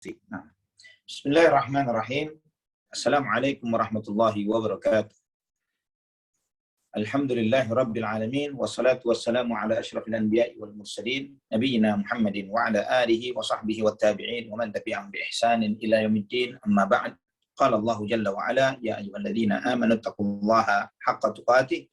Nah, Bismillahirrahmanirrahim. Assalamualaikum warahmatullahi wabarakatuh. Alhamdulillahi rabbil alamin. Wassalatu wassalamu ala asyrafil anbiya'i wal mursalin. Nabiyyina Muhammadin wa ala alihi wa sahbihi wa tabi'in. Wa man tabi'ahum bi ihsanin ila yaumiddin. Amma ba'd. Qala Allahu jalla wa ala. Ya ayyuhalladzina amanu taqullaha haqqa tuqatih.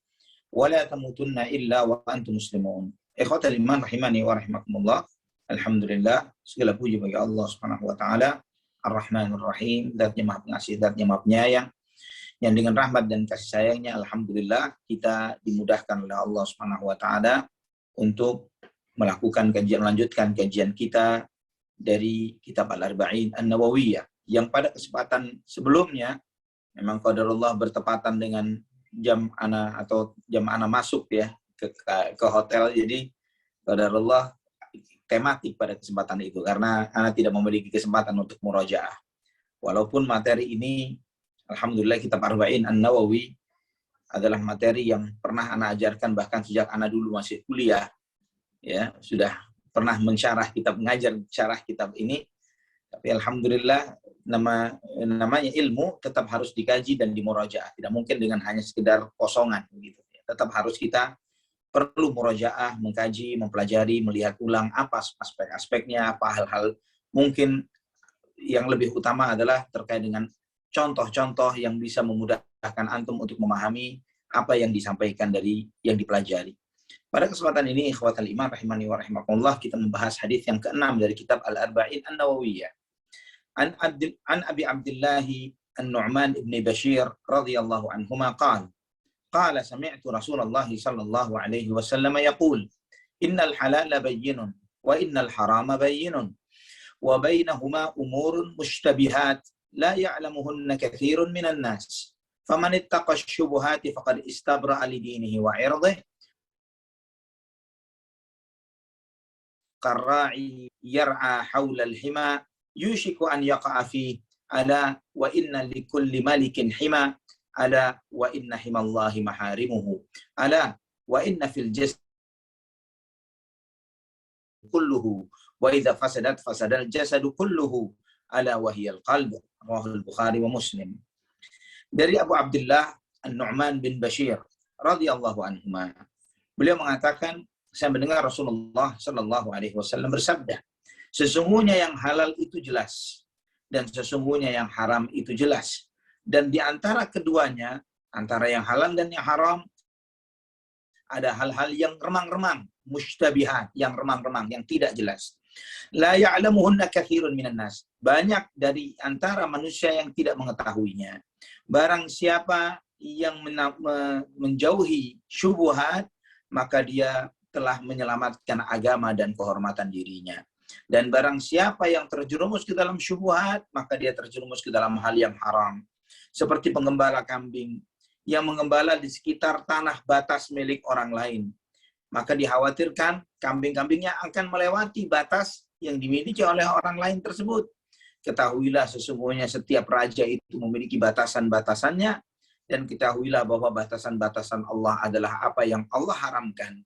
Wa la tamutunna illa wa antum muslimun. Ikhwatal iman rahimani wa rahimakumullah. Alhamdulillah, segala puji bagi Allah Subhanahu wa taala, Ar-Rahmanur Rahim, Zat-Nya Maha Pengasih, Zat-Nya Maha Penyayang. Yang dengan rahmat dan kasih sayangnya, alhamdulillah kita dimudahkan oleh Allah Subhanahu wa taala untuk melanjutkan kajian kita dari kitab Al-Arba'in An-Nawawiyah, yang pada kesempatan sebelumnya memang qadarullah bertepatan dengan jam ana masuk ya ke hotel, jadi qadarullah tematik pada kesempatan itu, karena Ana tidak memiliki kesempatan untuk murojaah. Walaupun materi ini, alhamdulillah, kitab Arba'in An-Nawawi adalah materi yang pernah Ana ajarkan bahkan sejak Ana dulu masih kuliah, ya sudah pernah mengajar syarah kitab ini. Tapi alhamdulillah namanya ilmu tetap harus dikaji dan dimurojaah. Tidak mungkin dengan hanya sekedar kosongan gitu. Tetap harus kita perlu murojaah, mengkaji, mempelajari, melihat ulang apa aspek-aspeknya, apa hal-hal mungkin yang lebih utama adalah terkait dengan contoh-contoh yang bisa memudahkan antum untuk memahami apa yang disampaikan dari yang dipelajari. Pada kesempatan ini, ikhwatal iman rahimani wa rahimakumullah, kita membahas hadis yang ke-6 dari kitab Al-Arba'in An-Nawawiyah. An Abi Abdullah An-Nu'man ibn Bashir radhiyallahu anhuma قال سمعت رسول الله صلى الله عليه وسلم يقول إن الحلال بين وإن الحرام بين وبينهما أمور مشتبهات لا يعلمهن كثير من الناس فمن اتقى الشبهات فقد استبرأ لدينه وعرضه كالراعي يرعى حول الحمى يوشك أن يقع فيه ألا وإن لكل ملك حمى ala wa inna himallahi maharimuhu ala wa inna fil jasad kulluhu wa idza fasadat fasadal jasadu kulluhu ala wa hiyal qalb. Rawahul Bukhari wa Muslim. Dari Abu Abdullah An-Nu'man bin Bashir radhiyallahu anhuma, beliau mengatakan, saya mendengar Rasulullah sallallahu alaihi wasallam bersabda, sesungguhnya yang halal itu jelas dan sesungguhnya yang haram itu jelas. Dan di antara keduanya, antara yang halal dan yang haram, ada hal-hal yang remang-remang, mushtabihat, yang remang-remang, yang tidak jelas. La ya'lamuhunna katsirun minan nas. Banyak dari antara manusia yang tidak mengetahuinya. Barang siapa yang menjauhi syubhat, maka dia telah menyelamatkan agama dan kehormatan dirinya. Dan barang siapa yang terjerumus ke dalam syubhat, maka dia terjerumus ke dalam hal yang haram. Seperti penggembala kambing yang mengembala di sekitar tanah batas milik orang lain. Maka dikhawatirkan kambing-kambingnya akan melewati batas yang dimiliki oleh orang lain tersebut. Ketahuilah sesungguhnya setiap raja itu memiliki batasan-batasannya, dan ketahuilah bahwa batasan-batasan Allah adalah apa yang Allah haramkan.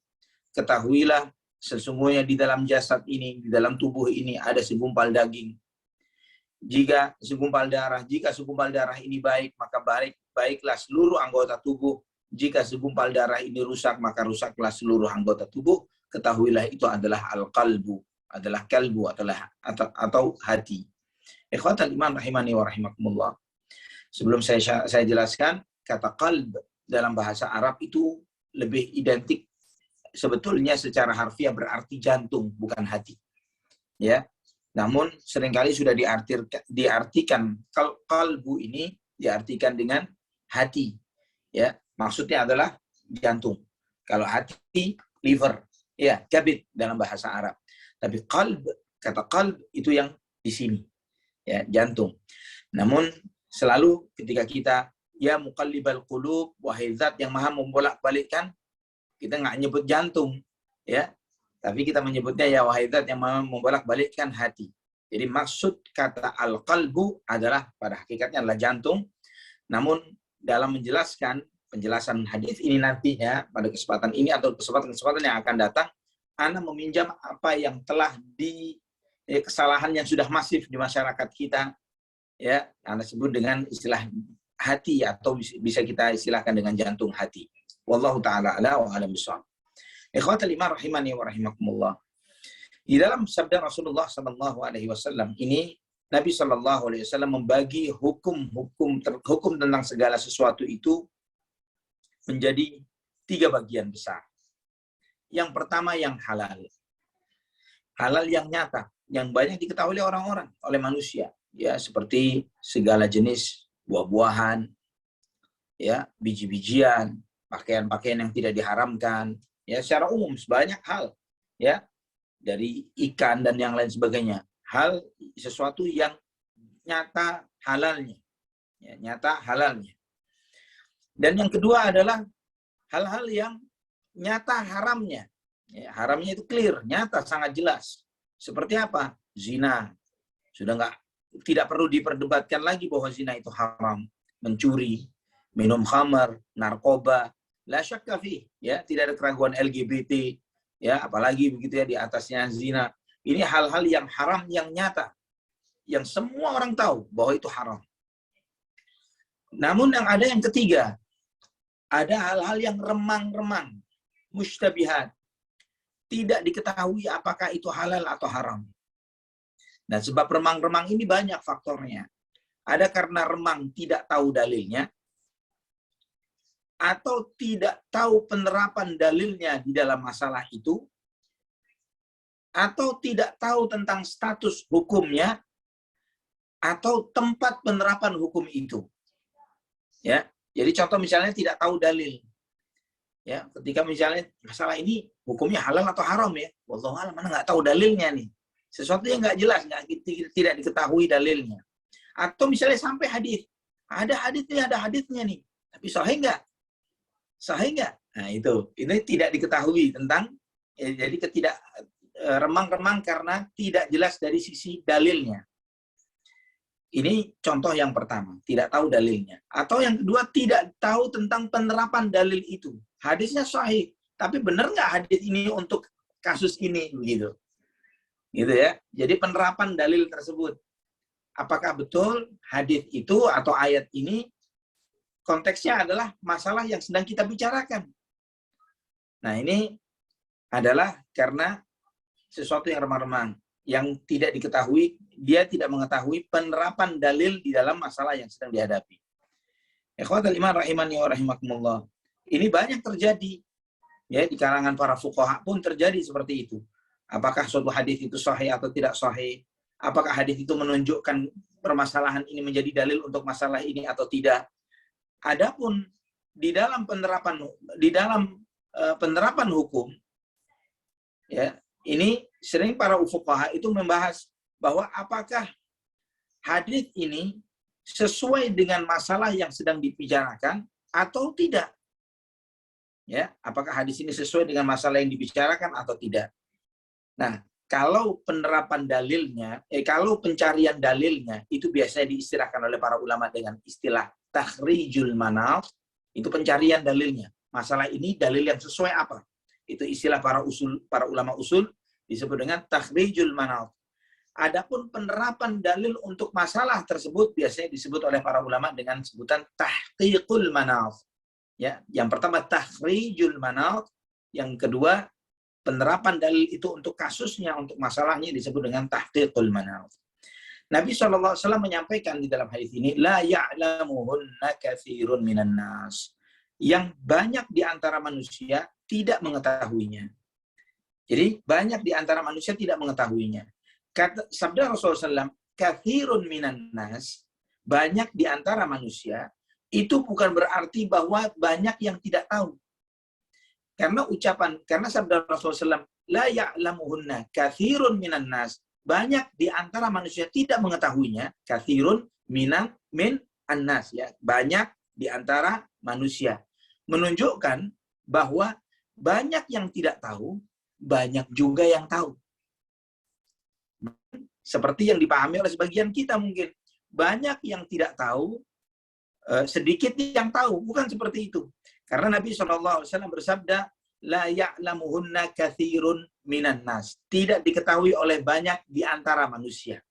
Ketahuilah sesungguhnya di dalam jasad ini, di dalam tubuh ini ada segumpal daging. Jika segumpal darah ini baik, maka baiklah seluruh anggota tubuh. Jika segumpal darah ini rusak, maka rusaklah seluruh anggota tubuh. Ketahuilah itu adalah al-qalbu, adalah kalbu, atau hati. Ikhwatal iman rahimani wa rahimakumullah. Sebelum saya jelaskan, kata qalb dalam bahasa Arab itu lebih identik, sebetulnya secara harfiah berarti jantung, bukan hati. Ya. Namun seringkali sudah diartikan kalbu ini diartikan dengan hati, ya, maksudnya adalah jantung. Kalau hati, liver, ya, kabid dalam bahasa Arab. Tapi kata qalb itu yang di sini, ya, jantung. Namun selalu ketika kita, ya muqallibal qulub, wahai zat yang maha membolak-balikkan, kita nggak nyebut jantung, ya. Tapi kita menyebutnya ya wahai zat yang membolak-balikkan hati. Jadi maksud kata al-qalbu adalah pada hakikatnya adalah jantung. Namun dalam penjelasan hadis ini nantinya pada kesempatan ini atau kesempatan yang akan datang, Ana meminjam apa yang telah kesalahan yang sudah masif di masyarakat kita, ya, Anda sebut dengan istilah hati, atau bisa kita istilahkan dengan jantung hati. Wallahu taala ala wa alam bissawab. Ikhwatal iman rahimani wa rahimakumullah. Di dalam sabda Rasulullah sallallahu alaihi wasallam ini, Nabi sallallahu alaihi wasallam membagi hukum tentang segala sesuatu itu menjadi 3 bagian besar. Yang pertama yang halal. Halal yang nyata, yang banyak diketahui oleh orang-orang, oleh manusia, ya, seperti segala jenis buah-buahan, ya, biji-bijian, pakaian-pakaian yang tidak diharamkan, ya, secara umum banyak hal, ya, dari ikan dan yang lain sebagainya. Hal sesuatu yang nyata halalnya, ya, nyata halalnya. Dan yang kedua adalah hal-hal yang nyata haramnya. Ya, haramnya itu clear, nyata, sangat jelas. Seperti apa? Zina. Sudah tidak perlu diperdebatkan lagi bahwa zina itu haram. Mencuri, minum khamar, narkoba, la syakka fi, ya, tidak ada keraguan. LGBT, ya, apalagi begitu ya, di atasnya zina. Ini hal-hal yang haram yang nyata, yang semua orang tahu bahwa itu haram. Namun yang ada yang ketiga, ada hal-hal yang remang-remang, mustabihat, tidak diketahui apakah itu halal atau haram. Nah, sebab remang-remang ini banyak faktornya. Ada karena remang tidak tahu dalilnya, atau tidak tahu penerapan dalilnya di dalam masalah itu, atau tidak tahu tentang status hukumnya, atau tempat penerapan hukum itu. Ya, jadi contoh misalnya tidak tahu dalil. Ya, ketika misalnya masalah ini hukumnya halal atau haram, ya, wallahu a'lam, mana nggak tahu dalilnya nih. Sesuatu yang nggak jelas, tidak diketahui dalilnya. Atau misalnya sampai hadis, ada hadisnya nih, tapi sahih nggak? Sahih nggak? Nah, ini tidak diketahui tentang, ya, jadi ketidak remang-remang karena tidak jelas dari sisi dalilnya. Ini contoh yang pertama, tidak tahu dalilnya. Atau yang kedua, tidak tahu tentang penerapan dalil itu. Hadisnya sahih, tapi benar nggak hadis ini untuk kasus ini, begitu. Gitu ya. Jadi penerapan dalil tersebut, apakah betul hadis itu atau ayat ini konteksnya adalah masalah yang sedang kita bicarakan. Nah, ini adalah karena sesuatu yang remang-remang, yang tidak diketahui, dia tidak mengetahui penerapan dalil di dalam masalah yang sedang dihadapi. Ikhwatal iman rahimani wa rahimakumullah. Ini banyak terjadi, ya, di kalangan para fuqaha pun terjadi seperti itu. Apakah suatu hadis itu sahih atau tidak sahih? Apakah hadis itu menunjukkan permasalahan ini menjadi dalil untuk masalah ini atau tidak? Adapun di dalam penerapan hukum, ya, ini sering para fuqaha itu membahas bahwa apakah hadis ini sesuai dengan masalah yang sedang dibicarakan atau tidak. Ya, apakah hadis ini sesuai dengan masalah yang dibicarakan atau tidak. Nah, kalau penerapan dalilnya, kalau pencarian dalilnya itu biasanya diistilahkan oleh para ulama dengan istilah takhrijul manaf, itu pencarian dalilnya. Masalah ini dalil yang sesuai apa? Itu istilah para ulama usul disebut dengan takhrijul manaf. Adapun penerapan dalil untuk masalah tersebut biasanya disebut oleh para ulama dengan sebutan tahqiqul manaf. Ya, yang pertama takhrijul manaf, yang kedua penerapan dalil itu untuk kasusnya, untuk masalahnya disebut dengan tahqiqul manaf. Nabi SAW menyampaikan di dalam hadis ini, la ya'lamuhunna katsirun minan nas. Yang banyak di antara manusia tidak mengetahuinya. Jadi banyak di antara manusia tidak mengetahuinya. Kata sabda Rasulullah SAW, katsirun minan nas, banyak di antara manusia, itu bukan berarti bahwa banyak yang tidak tahu. Karena sabda Rasulullah SAW, la ya'lamuhunna katsirun minan nas, banyak di antara manusia tidak mengetahuinya, katsirun min annas, ya, banyak di antara manusia. Menunjukkan bahwa banyak yang tidak tahu, banyak juga yang tahu. Seperti yang dipahami oleh sebagian kita mungkin. Banyak yang tidak tahu, sedikit yang tahu. Bukan seperti itu. Karena Nabi SAW bersabda, la ya'lamuhunna katsirun minan nas. Tidak diketahui oleh banyak di antara manusia.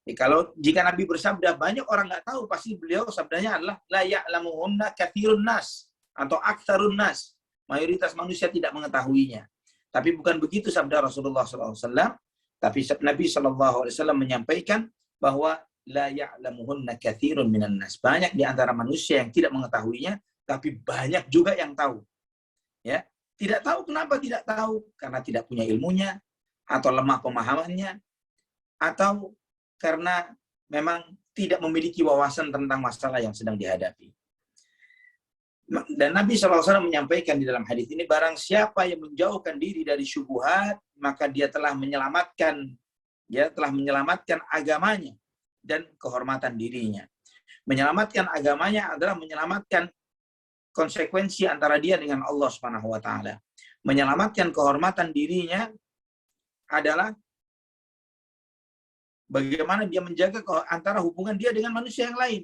Jika Nabi bersabda banyak orang nggak tahu, pasti beliau sabdanya adalah la ya'lamuhunna katsirun nas atau aktsarun nas. Mayoritas manusia tidak mengetahuinya. Tapi bukan begitu sabda Rasulullah SAW. Tapi Nabi SAW menyampaikan bahwa la ya'lamuhunna katsirun minan nas. Banyak di antara manusia yang tidak mengetahuinya, tapi banyak juga yang tahu. Ya, tidak tahu kenapa tidak tahu? Karena tidak punya ilmunya, atau lemah pemahamannya, atau karena memang tidak memiliki wawasan tentang masalah yang sedang dihadapi. Dan Nabi SAW menyampaikan di dalam hadis ini, barang siapa yang menjauhkan diri dari syubhat, maka dia telah menyelamatkan agamanya dan kehormatan dirinya. Menyelamatkan agamanya adalah menyelamatkan konsekuensi antara dia dengan Allah Subhanahu wa taala. Menyelamatkan kehormatan dirinya adalah bagaimana dia menjaga antara hubungan dia dengan manusia yang lain.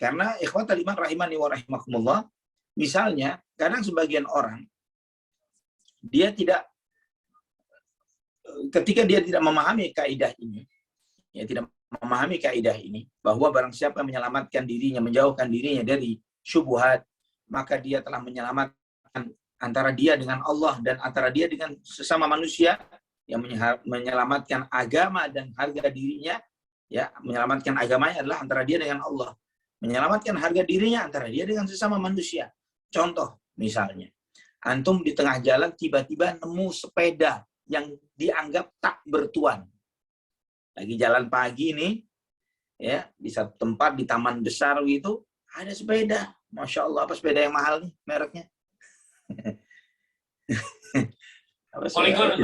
Karena ikhwatal iman rahimani wa rahimakumullah, misalnya kadang sebagian orang dia tidak, ketika dia tidak memahami kaidah ini, ya tidak memahami kaidah ini, bahwa barang siapa menyelamatkan dirinya, menjauhkan dirinya dari syubhat, maka dia telah menyelamatkan antara dia dengan Allah dan antara dia dengan sesama manusia, yang menyelamatkan agama dan harga dirinya, ya, menyelamatkan agamanya adalah antara dia dengan Allah. Menyelamatkan harga dirinya antara dia dengan sesama manusia. Contoh, misalnya, antum di tengah jalan tiba-tiba nemu sepeda yang dianggap tak bertuan. Lagi jalan pagi nih, ya, di satu tempat di taman besar gitu, ada sepeda. Masya Allah, apa sepeda yang mahal nih mereknya? Polygon.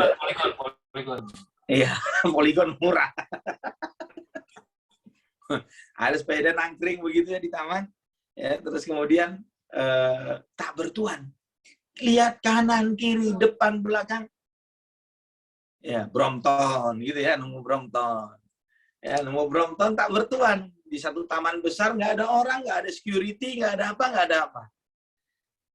Iya, Polygon murah. Ada sepeda nangkring begitu ya di taman, ya, terus kemudian tak bertuan. Lihat kanan, kiri, depan, belakang. Ya, Brompton gitu ya, nemu Brompton. Ya, nemu Brompton tak bertuan. Di satu taman besar nggak ada orang, nggak ada security, nggak ada apa.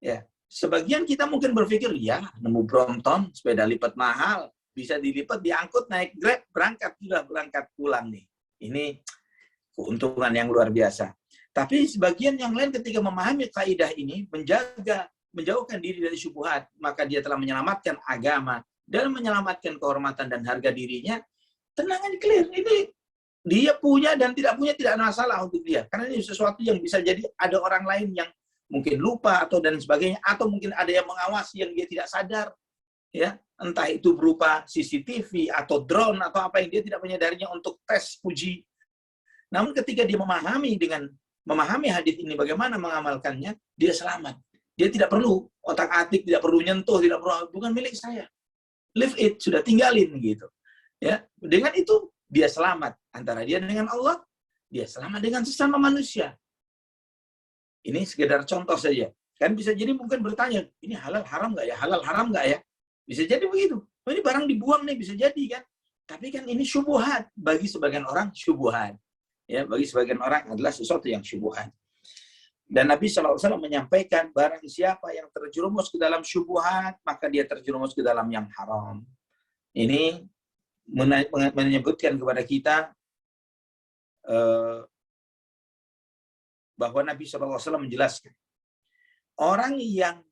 Ya, sebagian kita mungkin berpikir, ya, nemu Brompton, sepeda lipat mahal, bisa dilipat, diangkut, naik Grab, berangkat pulang nih. Ini keuntungan yang luar biasa. Tapi sebagian yang lain ketika memahami kaidah ini, menjauhkan diri dari syubhat, maka dia telah menyelamatkan agama dan menyelamatkan kehormatan dan harga dirinya. Tenangan clear, ini dia punya dan tidak punya tidak ada masalah untuk dia. Karena ini sesuatu yang bisa jadi ada orang lain yang mungkin lupa atau dan sebagainya, atau mungkin ada yang mengawasi yang dia tidak sadar, ya, entah itu berupa CCTV atau drone atau apa yang dia tidak menyadarinya untuk tes uji. Namun ketika dia memahami hadis ini bagaimana mengamalkannya, dia selamat. Dia tidak perlu otak-atik, tidak perlu nyentuh, tidak perlu, bukan milik saya. Leave it, sudah tinggalin gitu. Ya, dengan itu dia selamat antara dia dengan Allah, dia selamat dengan sesama manusia. Ini sekedar contoh saja. Kan bisa jadi mungkin bertanya, ini halal haram nggak ya? Halal haram nggak ya? Bisa jadi begitu. Oh, ini barang dibuang nih, bisa jadi kan? Tapi kan ini syubhat, bagi sebagian orang syubhat. Ya, bagi sebagian orang adalah sesuatu yang syubhat. Dan Nabi SAW menyampaikan, barang siapa yang terjerumus ke dalam syubhat, maka dia terjerumus ke dalam yang haram. Ini menyebutkan kepada kita bahwa Nabi SAW menjelaskan, orang yang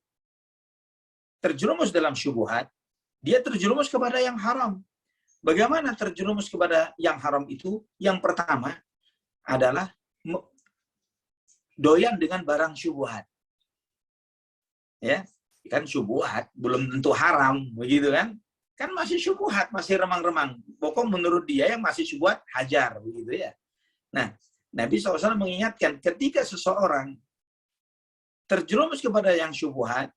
terjerumus dalam syubhat, dia terjerumus kepada yang haram. Bagaimana terjerumus kepada yang haram itu? Yang pertama adalah doyan dengan barang syubhat. Ya, kan syubhat belum tentu haram, begitu kan? Kan masih syubhat, masih remang-remang. Pokok menurut dia yang masih syubhat hajar, begitu ya. Nah, Nabi SAW mengingatkan ketika seseorang terjerumus kepada yang syubhat,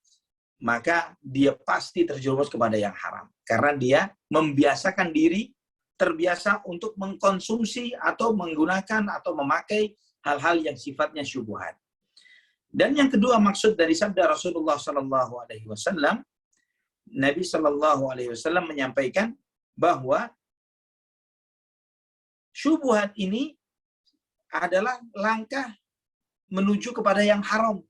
maka dia pasti terjerumus kepada yang haram. Karena dia membiasakan diri, terbiasa untuk mengkonsumsi atau menggunakan atau memakai hal-hal yang sifatnya syubhat. Dan yang kedua, maksud dari sabda Rasulullah SAW, Nabi SAW menyampaikan bahwa syubhat ini adalah langkah menuju kepada yang haram.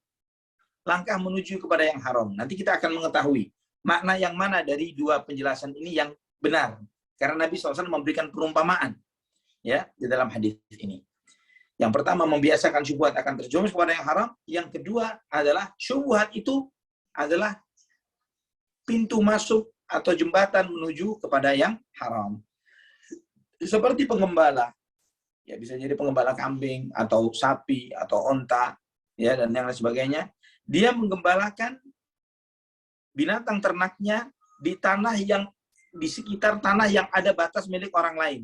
langkah menuju kepada yang haram. Nanti kita akan mengetahui makna yang mana dari dua penjelasan ini yang benar. Karena Nabi SAW memberikan perumpamaan ya di dalam hadis ini. Yang pertama, membiasakan syubhat akan terjerumus kepada yang haram. Yang kedua adalah syubhat itu adalah pintu masuk atau jembatan menuju kepada yang haram. Seperti penggembala, ya bisa jadi penggembala kambing atau sapi atau onta, ya dan yang lain sebagainya. Dia menggembalakan binatang ternaknya di tanah yang di sekitar tanah yang ada batas milik orang lain.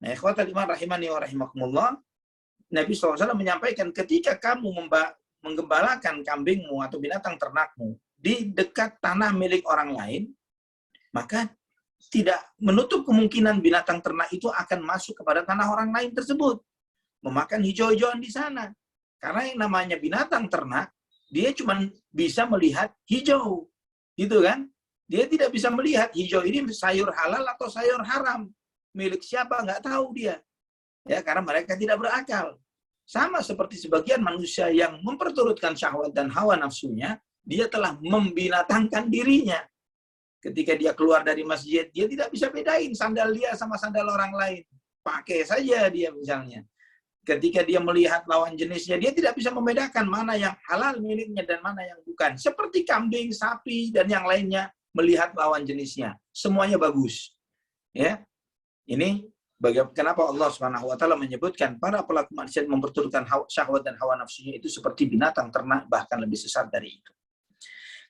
Nah, ikhwatal iman rahimani wa rahimakumullah, Nabi SAW menyampaikan ketika kamu menggembalakan kambingmu atau binatang ternakmu di dekat tanah milik orang lain, maka tidak menutup kemungkinan binatang ternak itu akan masuk kepada tanah orang lain tersebut, memakan hijau-hijauan di sana. Karena yang namanya binatang ternak, dia cuma bisa melihat hijau, gitu kan? Dia tidak bisa melihat hijau ini sayur halal atau sayur haram. Milik siapa nggak tahu dia, ya karena mereka tidak berakal. Sama seperti sebagian manusia yang memperturutkan syahwat dan hawa nafsunya, dia telah membinatangkan dirinya. Ketika dia keluar dari masjid, dia tidak bisa bedain sandal dia sama sandal orang lain. Pakai saja dia misalnya. Ketika dia melihat lawan jenisnya, dia tidak bisa membedakan mana yang halal miliknya dan mana yang bukan. Seperti kambing, sapi, dan yang lainnya melihat lawan jenisnya. Semuanya bagus. Ya. Ini kenapa Allah SWT menyebutkan para pelaku maksiat memperturutkan syahwat dan hawa nafsunya itu seperti binatang ternak, bahkan lebih sesat dari itu.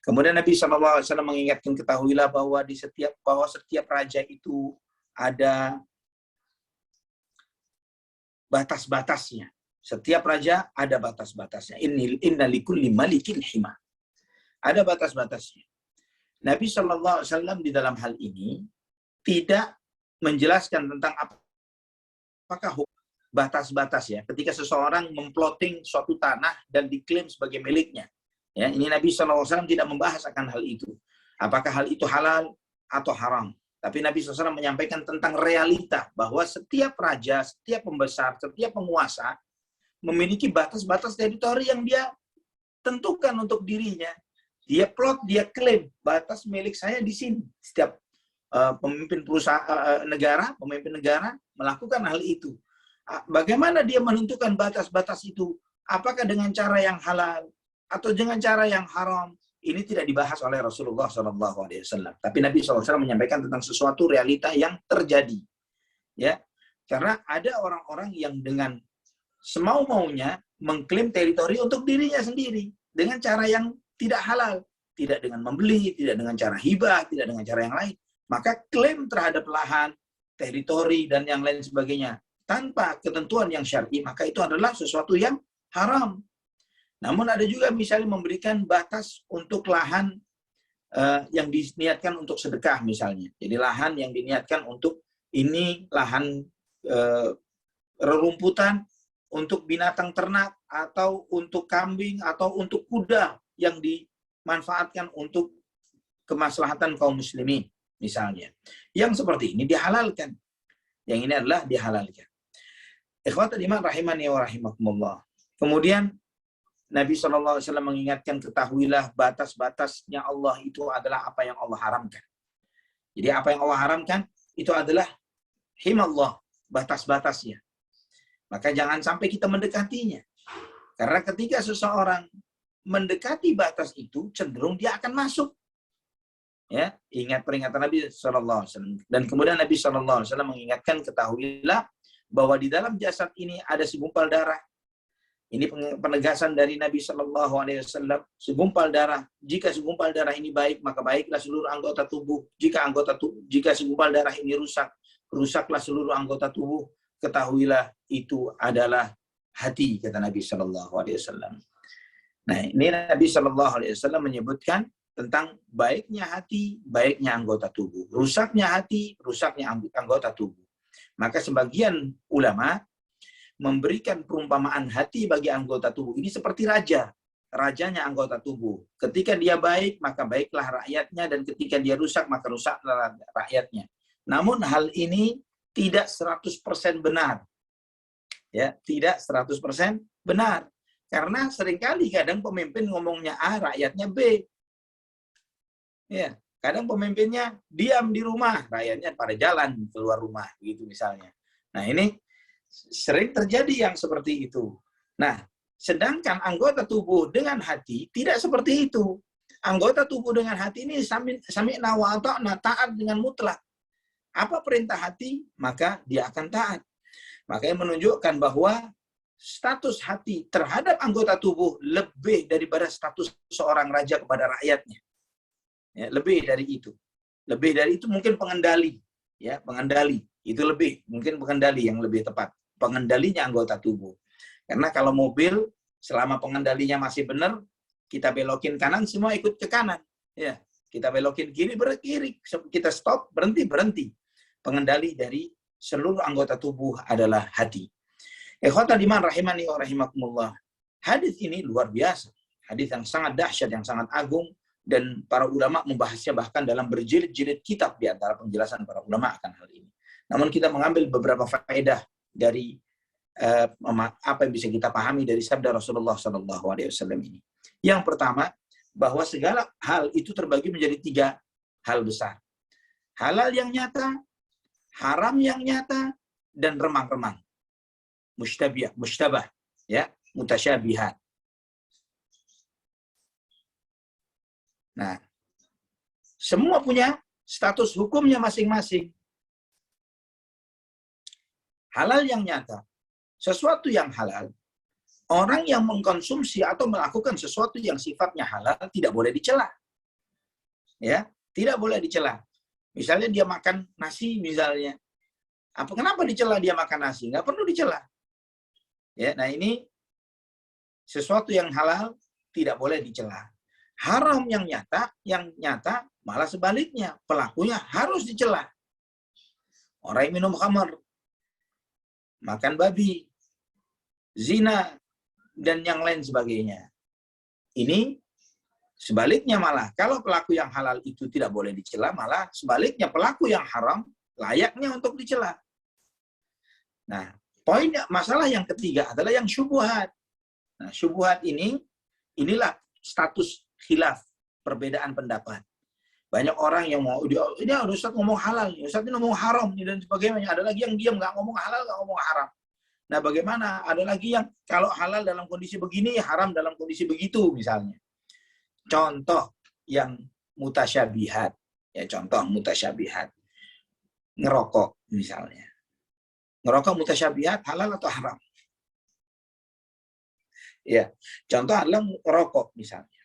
Kemudian Nabi SAW mengingatkan, ketahuilah bahwa setiap raja itu ada batas-batasnya. Setiap raja ada batas-batasnya. Inna likulli malikin hima. Ada batas-batasnya. Nabi SAW di dalam hal ini tidak menjelaskan tentang apakah batas-batas ya ketika seseorang memploting suatu tanah dan diklaim sebagai miliknya. Ya, ini Nabi SAW tidak membahas akan hal itu. Apakah hal itu halal atau haram. Tapi Nabi SAW menyampaikan tentang realita bahwa setiap raja, setiap pembesar, setiap penguasa memiliki batas-batas teritori yang dia tentukan untuk dirinya. Dia plot, dia klaim batas milik saya di sini. Setiap pemimpin perusahaan pemimpin negara melakukan hal itu. Bagaimana dia menentukan batas-batas itu? Apakah dengan cara yang halal atau dengan cara yang haram? Ini tidak dibahas oleh Rasulullah SAW. Tapi Nabi SAW menyampaikan tentang sesuatu realita yang terjadi. Ya, karena ada orang-orang yang dengan semau-maunya mengklaim teritori untuk dirinya sendiri dengan cara yang tidak halal, tidak dengan membeli, tidak dengan cara hibah, tidak dengan cara yang lain. Maka klaim terhadap lahan, teritori, dan yang lain sebagainya tanpa ketentuan yang syar'i, maka itu adalah sesuatu yang haram. Namun ada juga misalnya memberikan batas untuk lahan yang diniatkan untuk sedekah misalnya. Jadi lahan yang diniatkan untuk ini lahan rerumputan untuk binatang ternak atau untuk kambing atau untuk kuda yang dimanfaatkan untuk kemaslahatan kaum muslimin. Misalnya, yang seperti ini dihalalkan. Yang ini adalah dihalalkan. Ikhwatul iman rahimani wa rahimakumullah. Kemudian Nabi SAW mengingatkan, ketahuilah batas-batasnya Allah itu adalah apa yang Allah haramkan. Jadi apa yang Allah haramkan itu adalah himallah, batas-batasnya. Maka jangan sampai kita mendekatinya. Karena ketika seseorang mendekati batas itu, cenderung dia akan masuk. Ya, ingat peringatan Nabi SAW. Dan kemudian Nabi SAW mengingatkan, ketahuilah bahwa di dalam jasad ini ada segumpal darah. Ini penegasan dari Nabi SAW. Segumpal darah. Jika segumpal darah ini baik, maka baiklah seluruh anggota tubuh. Jika segumpal darah ini rusak, rusaklah seluruh anggota tubuh. Ketahuilah itu adalah hati, kata Nabi SAW. Nah, ini Nabi SAW menyebutkan tentang baiknya hati, baiknya anggota tubuh. Rusaknya hati, rusaknya anggota tubuh. Maka sebagian ulama memberikan perumpamaan hati bagi anggota tubuh ini seperti raja. Rajanya anggota tubuh. Ketika dia baik, maka baiklah rakyatnya, dan ketika dia rusak, maka rusaklah rakyatnya. Namun hal ini tidak 100% benar. Ya, tidak 100% benar. Karena seringkali kadang pemimpin ngomongnya A, rakyatnya B. Ya, kadang pemimpinnya diam di rumah, rakyatnya pada jalan keluar rumah, gitu misalnya. Nah, ini sering terjadi yang seperti itu. Nah, sedangkan anggota tubuh dengan hati tidak seperti itu. Anggota tubuh dengan hati ini sami'na wa ata'na, taat dengan mutlak. Apa perintah hati, maka dia akan taat. Makanya menunjukkan bahwa status hati terhadap anggota tubuh lebih daripada status seorang raja kepada rakyatnya. Ya, lebih dari itu. Lebih dari itu mungkin pengendali. Ya, pengendali. Itu lebih. Mungkin pengendali yang lebih tepat. Pengendalinya anggota tubuh. Karena kalau mobil, selama pengendalinya masih benar, kita belokin kanan, semua ikut ke kanan. Ya, kita belokin kiri, berkiri. Kita stop, berhenti. Pengendali dari seluruh anggota tubuh adalah hati. Ikhwatal iman rahimani wa rahimakumullah. Hadis ini luar biasa. Hadis yang sangat dahsyat, yang sangat agung, dan para ulama membahasnya bahkan dalam berjilid-jilid kitab di antara penjelasan para ulama akan hal ini. Namun kita mengambil beberapa faedah dari apa yang bisa kita pahami dari sabda Rasulullah SAW ini. Yang pertama, bahwa segala hal itu terbagi menjadi 3 hal besar. Halal yang nyata, haram yang nyata, dan remang-remang. Mustabah, ya, mutasyabihat. Nah, semua punya status hukumnya masing-masing. Halal yang nyata, sesuatu yang halal, orang yang mengkonsumsi atau melakukan sesuatu yang sifatnya halal tidak boleh dicela. Ya, tidak boleh dicela. Misalnya dia makan nasi misalnya. Kenapa dicela dia makan nasi? Nggak perlu dicela. Ya, nah ini sesuatu yang halal tidak boleh dicela. Haram yang nyata malah sebaliknya, pelakunya harus dicela. Orang yang minum khamar, makan babi, zina, dan yang lain sebagainya. Ini sebaliknya malah, kalau pelaku yang halal itu tidak boleh dicela, malah sebaliknya pelaku yang haram layaknya untuk dicela. Nah, masalah yang ketiga adalah yang syubhat. Nah, syubhat inilah status khilaf, perbedaan pendapat. Banyak orang yang mau, ini Ustaz ngomong halal, Ustaz ini ngomong haram, dan sebagainya. Ada lagi yang diam, nggak ngomong halal, nggak ngomong haram. Nah, bagaimana? Ada lagi yang kalau halal dalam kondisi begini, haram dalam kondisi begitu, misalnya. Contoh yang mutasyabihat. Ya, contoh mutasyabihat. Ngerokok, misalnya. Ngerokok mutasyabihat, halal atau haram? Ya, contoh adalah ngerokok, misalnya.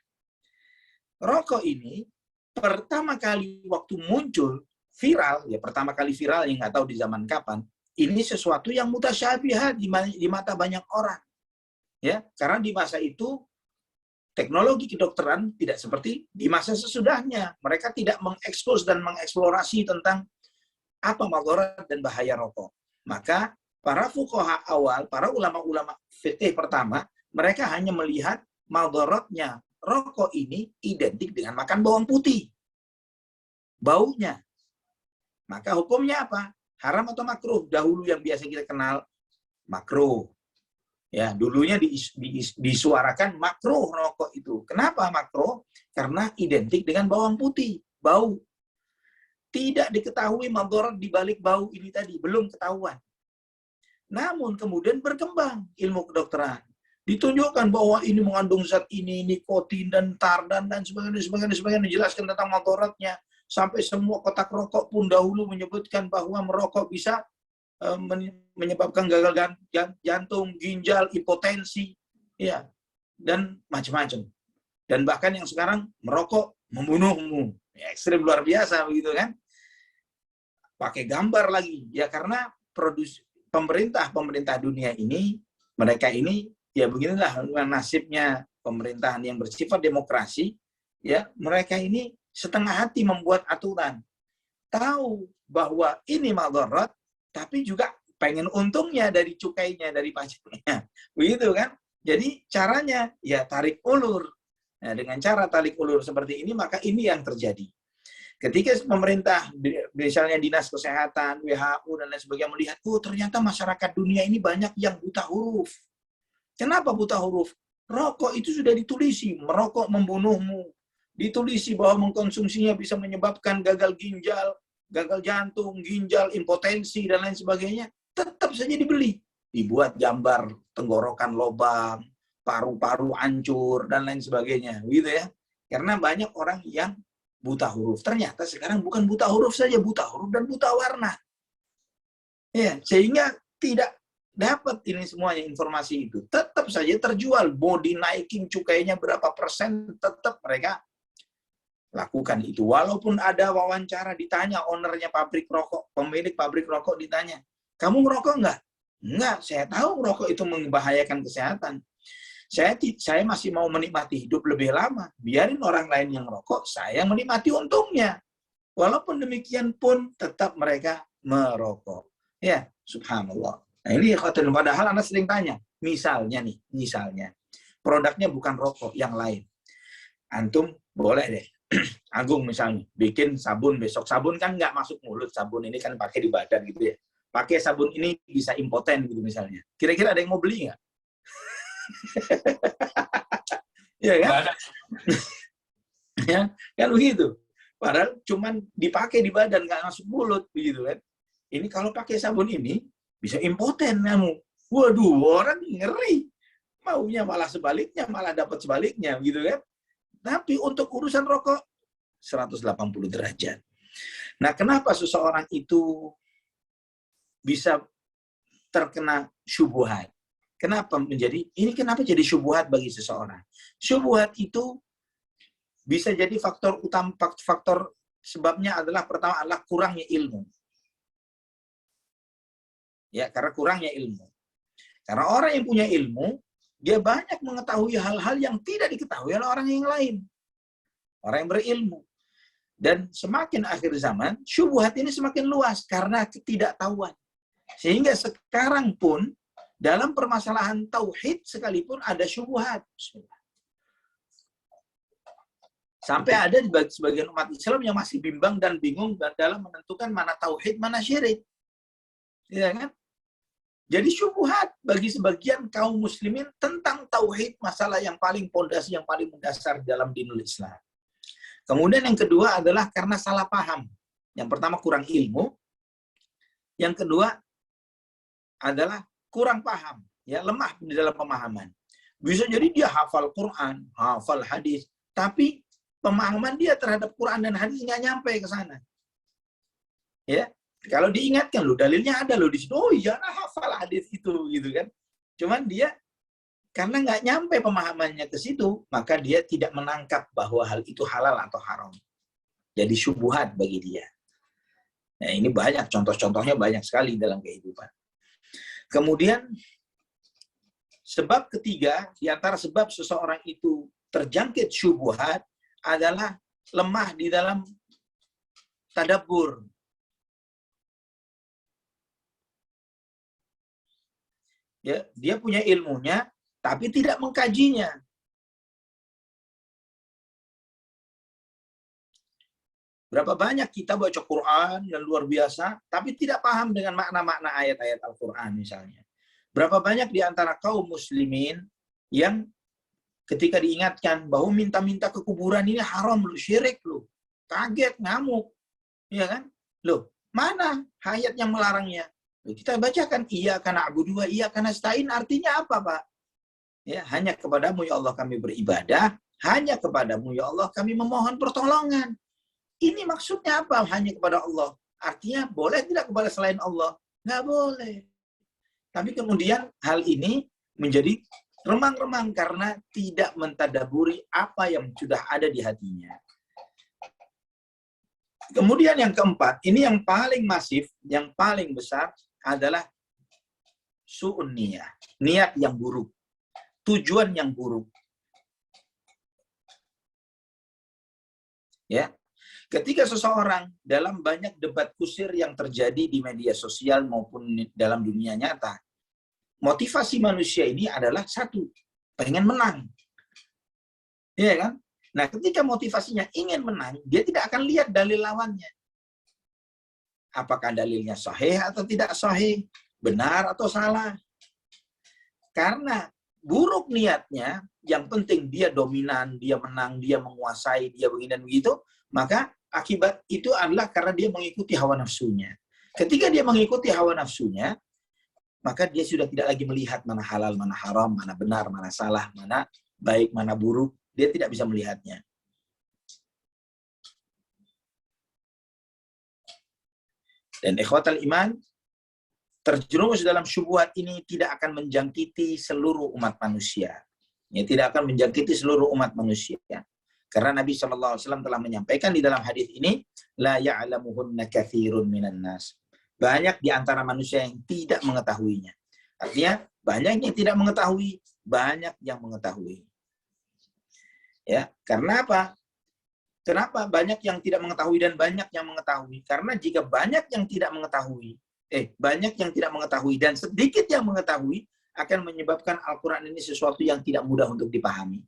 Rokok ini, pertama kali waktu muncul, viral, ya pertama kali viral, yang nggak tahu di zaman kapan, ini sesuatu yang mutasyabihat di mata banyak orang. Ya, karena di masa itu teknologi kedokteran tidak seperti di masa sesudahnya. Mereka tidak mengekspos dan mengeksplorasi tentang apa madarat dan bahaya rokok. Maka para fuqaha awal, para ulama-ulama fikih pertama, mereka hanya melihat madaratnya rokok ini identik dengan makan bawang putih. Baunya. Maka hukumnya apa? Haram atau makruh? Dahulu yang biasa kita kenal makruh. Ya, dulunya disuarakan makruh rokok itu. Kenapa makruh? Karena identik dengan bawang putih, bau. Tidak diketahui madarat di balik bau ini tadi, belum ketahuan. Namun kemudian berkembang ilmu kedokteran. Ditunjukkan bahwa ini mengandung zat ini, nikotin dan tar dan sebagainya, dijelaskan tentang madaratnya. Sampai semua kotak rokok pun dahulu menyebutkan bahwa merokok bisa menyebabkan gagal jantung, ginjal, hipotensi, ya, dan macam-macam. Dan bahkan yang sekarang merokok membunuhmu, ya, ekstrim luar biasa begitu kan? Pakai gambar lagi, ya karena pemerintah dunia ini, mereka ini, ya beginilah nasibnya pemerintahan yang bersifat demokrasi, ya mereka ini setengah hati membuat aturan, tahu bahwa ini madarat, tapi juga pengen untungnya dari cukainya, dari pajaknya, begitu kan? Jadi caranya ya tarik ulur. Nah, dengan cara tarik ulur seperti ini, maka ini yang terjadi. Ketika pemerintah, misalnya Dinas Kesehatan, WHO, dan lain sebagainya melihat, ternyata masyarakat dunia ini banyak yang buta huruf. Kenapa buta huruf? Rokok itu sudah ditulisi, merokok membunuhmu. Ditulisi bahwa mengkonsumsinya bisa menyebabkan gagal ginjal, gagal jantung, ginjal, impotensi, dan lain sebagainya. Tetap saja dibeli. Dibuat gambar tenggorokan lobang, paru-paru hancur, dan lain sebagainya. Gitu ya. Karena banyak orang yang buta huruf. Ternyata sekarang bukan buta huruf saja, buta huruf dan buta warna. Ya, sehingga tidak dapat ini semuanya informasi itu. Tetap saja terjual. Mau dinaikin cukainya berapa persen, tetap mereka lakukan itu. Walaupun ada wawancara ditanya ownernya pabrik rokok, pemilik pabrik rokok ditanya, kamu ngerokok enggak? Enggak, saya tahu rokok itu membahayakan kesehatan. Saya masih mau menikmati hidup lebih lama. Biarin orang lain yang ngerokok, saya menikmati untungnya. Walaupun demikian pun tetap mereka merokok. Ya, subhanallah. Nah ini padahal Anda sering tanya, misalnya produknya bukan rokok, yang lain. Antum boleh deh, Agung misalnya, bikin sabun besok. Sabun kan nggak masuk mulut, sabun ini kan pakai di badan gitu ya. Pakai sabun ini bisa impoten gitu misalnya. Kira-kira ada yang mau beli nggak? Ya kan? Ya, kan begitu. Padahal cuman dipakai di badan, nggak masuk mulut, begitu kan. Ini kalau pakai sabun ini, bisa impoten kamu. Waduh, orang ngeri. Maunya malah sebaliknya, malah dapat sebaliknya, gitu kan. Tapi untuk urusan rokok, 180 derajat. Nah, kenapa seseorang itu bisa terkena syubhat? Kenapa kenapa jadi syubhat bagi seseorang? Syubhat itu bisa jadi faktor sebabnya adalah pertama adalah kurangnya ilmu. Ya, karena kurangnya ilmu. Karena orang yang punya ilmu, dia banyak mengetahui hal-hal yang tidak diketahui oleh orang yang lain. Orang yang berilmu. Dan semakin akhir zaman, syubhat ini semakin luas karena ketidaktahuan. Sehingga sekarang pun, dalam permasalahan tauhid sekalipun ada syubhat. Sampai ada di sebagian umat Islam yang masih bimbang dan bingung dalam menentukan mana tauhid, mana syirik. Ya kan? Jadi syubhat bagi sebagian kaum muslimin tentang tauhid, masalah yang paling pondasi, yang paling mendasar dalam dinul Islam. Kemudian yang kedua adalah karena salah paham. Yang pertama kurang ilmu, yang kedua adalah kurang paham, ya, lemah di dalam pemahaman. Bisa jadi dia hafal Quran, hafal hadis, tapi pemahaman dia terhadap Quran dan hadis nggak nyampe ke sana. Ya, kalau diingatkan loh, dalilnya ada loh di situ. Oh iya, hafal hadis itu, gitu kan. Cuman dia karena nggak nyampe pemahamannya ke situ, maka dia tidak menangkap bahwa hal itu halal atau haram. Jadi syubhat bagi dia. Nah, ini banyak contoh-contohnya, banyak sekali dalam kehidupan. Kemudian sebab ketiga di antara sebab seseorang itu terjangkit syubhat adalah lemah di dalam tadabbur. Ya, dia punya ilmunya tapi tidak mengkajinya. Berapa banyak kita baca Quran dan luar biasa, tapi tidak paham dengan makna-makna ayat-ayat Al-Quran misalnya. Berapa banyak di antara kaum muslimin yang ketika diingatkan bahwa minta-minta ke kuburan ini haram loh, syirik loh, kaget, ngamuk. Ya kan? Loh, mana ayat yang melarangnya? Loh, kita bacakan, iyyaka na'budu wa iyyaka nasta'in, artinya apa, Pak? Ya, hanya kepadamu ya Allah kami beribadah, hanya kepadamu ya Allah kami memohon pertolongan. Ini maksudnya apa? Hanya kepada Allah. Artinya boleh tidak kepada selain Allah? Nggak boleh. Tapi kemudian hal ini menjadi remang-remang karena tidak mentadaburi apa yang sudah ada di hatinya. Kemudian yang keempat, ini yang paling masif, yang paling besar adalah su'un niyah. Niat yang buruk. Tujuan yang buruk. Ya. Ketika seseorang dalam banyak debat kusir yang terjadi di media sosial maupun dalam dunia nyata, motivasi manusia ini adalah satu, pengen menang. Iya kan? Nah, ketika motivasinya ingin menang, dia tidak akan lihat dalil lawannya. Apakah dalilnya sahih atau tidak sahih, benar atau salah. Karena buruk niatnya, yang penting dia dominan, dia menang, dia menguasai, dia begini dan begitu, maka akibat itu adalah karena dia mengikuti hawa nafsunya. Ketika dia mengikuti hawa nafsunya, maka dia sudah tidak lagi melihat mana halal, mana haram, mana benar, mana salah, mana baik, mana buruk. Dia tidak bisa melihatnya. Dan ikhwatal iman, terjerumus dalam syubhat ini tidak akan menjangkiti seluruh umat manusia. Ya, tidak akan menjangkiti seluruh umat manusia. Karena Nabi SAW telah menyampaikan di dalam hadis ini, la ya'lamuhunna katsirun minan nas. Banyak di antara manusia yang tidak mengetahuinya. Artinya, banyak yang tidak mengetahui, banyak yang mengetahui. Ya, karena apa? Kenapa banyak yang tidak mengetahui dan banyak yang mengetahui? Karena jika banyak yang tidak mengetahui, banyak yang tidak mengetahui dan sedikit yang mengetahui, akan menyebabkan Al-Quran ini sesuatu yang tidak mudah untuk dipahami.